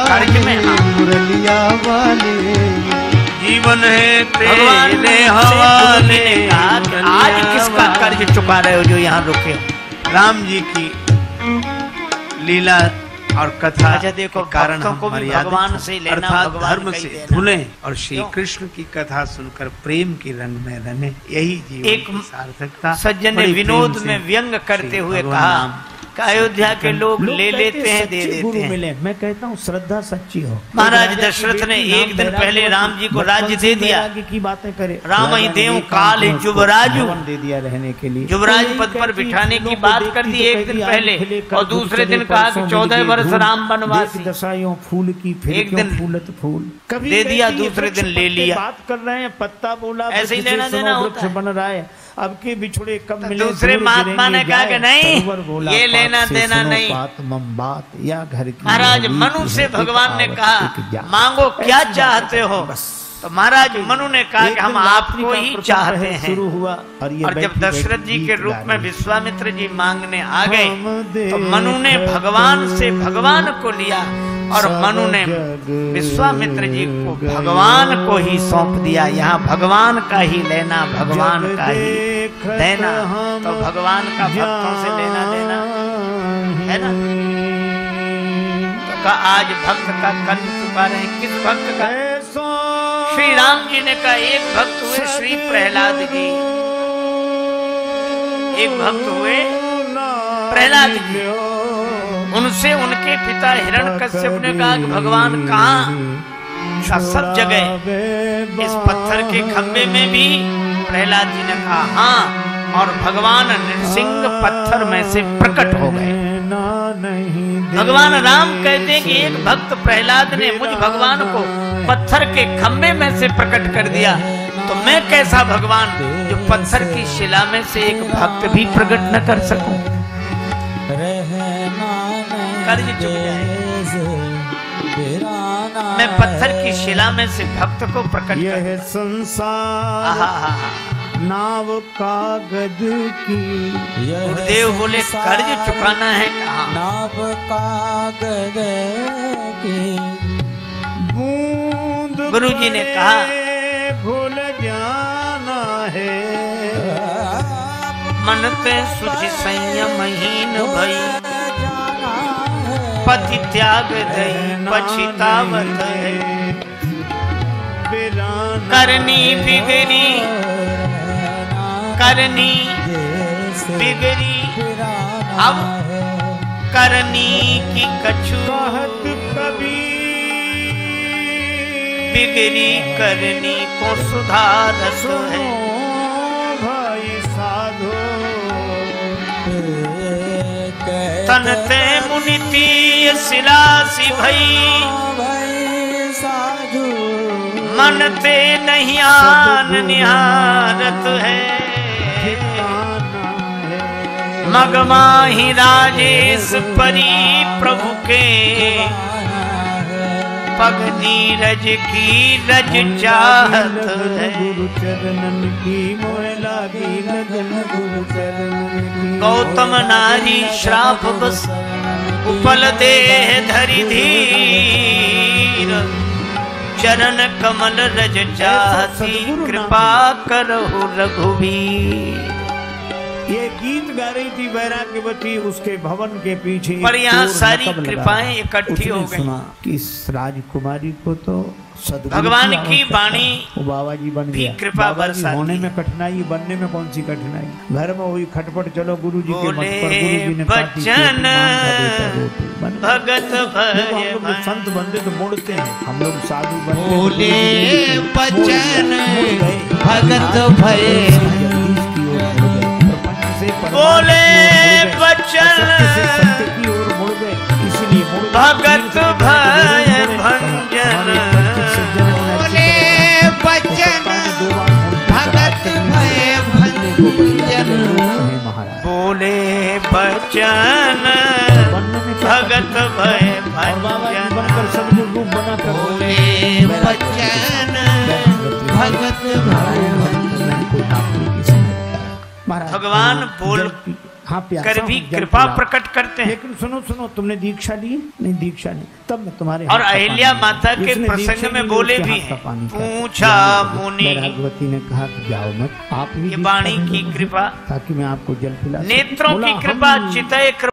कर्ज में हम
मुरलिया वाले
जीवन है
भगवान
तेरे
से
हवाले।
ने कहा कि आज किसका कर्ज चुका रहे हो जो यहाँ रुके हो?
राम जी की लीला और कथा
अच्छा देखो,
के कारण
भक्तों
हम
को भी
मर्यादित
भगवान से
हैं,
लेना,
अर्थात
भगवान
धर्म
का ही
से
देना।
भूलें और श्री
क्यों?
कृष्ण की कथा सुनकर प्रेम के रंग में रंगे, यही जीवन
एक
की सार्थकता।
सज्जन ने
बड़ी
विनोद
प्रेम से
में व्यंग करते
श्री
हुए
भगवान
कहा
नाम अयोध्या के लोग ले लेते हैं, दे देते
गुरु
हैं।
मिले। मैं कहता हूँ श्रद्धा सच्ची हो।
महाराज दशरथ ने एक दिन पहले राम जी को राज्य दे दिया।
की बातें करे,
राम ही देव काल ही युवराजु,
दे दिया रहने के लिए,
युवराज पद पर बिठाने की बात कर दी एक दिन पहले, और दूसरे दिन कहा कि 14 वर्ष राम वनवासी।
दशाइयों फूल की
एक दिन
फूलत फूल कभी
दे दिया, दूसरे दिन ले लिया।
बात कर रहे हैं, पत्ता बोला
ऐसे ही लेना देना होता है।
बन रहा है। अब के बिछड़े कब
तो
मिले,
दूसरे महात्मा ने कहा कि नहीं, ये लेना देना नहीं।
बात या घर की
महाराज मनु से भगवान ने कहा मांगो क्या चाहते हो, तो महाराज मनु ने कहा कि हम आपको ही चाहते हैं।
शुरू हुआ
और जब दशरथ जी के रूप में विश्वामित्र जी मांगने आ गए तो मनु ने भगवान से भगवान को लिया, और मनु ने विश्वामित्र जी को भगवान को ही सौंप दिया। यहाँ भगवान का ही लेना, भगवान का ही देना, तो भगवान का भक्तों से लेना देना है ना। तो का आज भक्त का कल पुकारे, किस भक्त का? श्री राम जी ने कहा एक भक्त हुए श्री प्रहलाद जी, एक भक्त हुए प्रहलाद जी। उनसे उनके पिता हिरण्यकश्यप ने कहा कि भगवान कहाँ? सब जगह, इस पत्थर के खंबे में भी। प्रहलाद जी ने कहा हाँ, और भगवान नृसिंह पत्थर में से प्रकट हो गए। भगवान राम कहते हैं कि एक भक्त प्रहलाद ने मुझ भगवान को पत्थर के खंबे में से प्रकट कर दिया, तो मैं कैसा भगवान जो पत्थर की शिला में से एक भक्त भी प्रकट न कर सकूं? कर्ज चुक जाए। मैं पत्थर की शिला में से भक्त को प्रकट कर।
संसार नाव कागज की,
गुरुदेव बोले कर्ज चुकाना है कहाँ?
नाव कागज की
बूंद
गुरु जी ने कहा
भूल जाना है,
मन ते सुचि संयमहीन भई, पति त्याग दई पछितावत है, करनी बिगड़ी करनी बिगड़ी, अब करनी की कछु बिगड़ी करनी को सुधारत है।
भाई साधो
तन ते मुनिति सिलासी भई, मन ते नहीं आन निहारत है, मगमाही राजेश परी प्रभु के, पग नीरज की रज चाहत है।
गुरु चरणन की मोह लागी लगन, गुरु चरणन की।
गौतम नारी श्राप बस उपल देह धरि धीर, चरण कमल रज चाहती, कृपा करहु रघुवीर।
ये गीत गा रही थी वैराग्यवती उसके भवन के पीछे,
पर यहाँ सारी कृपाएं इकट्ठी हो गई
कि इस राजकुमारी को तो
भगवान की वाणी
बाबा जी बन गया।
कृपा बरसाती
होने में कठिनाई, बनने में कौन सी कठिनाई? घर में हुई खटपट, चलो गुरु जी के मत पर, गुरु जी ने
बचन भगत भय,
संत बनते तो मुड़ते हैं, हम लोग साधु बनते
बोले बचन भगत भय,
बोले बचन भगत भय भंजन,
बोले बचन भगत भय भंजन,
बोले बचन भगत भय भंजन,
बनकर सब लोग रूप बना कर
बोले बचन भगत भय
भगवान बोल कर भी कृपा प्रकट करते हैं।
लेकिन सुनो सुनो, तुमने दीक्षा ली? नहीं दीक्षा नहीं। तब मैं तुम्हारे
और अहिल्या माता के प्रसंग में बोले भी हैं, पूछा मुनि,
भगवती ने कहा कि जाओ मत, आप ही
वाणी की कृपा,
ताकि मैं आपको जल पिला,
नेत्रों की कृपा, चितय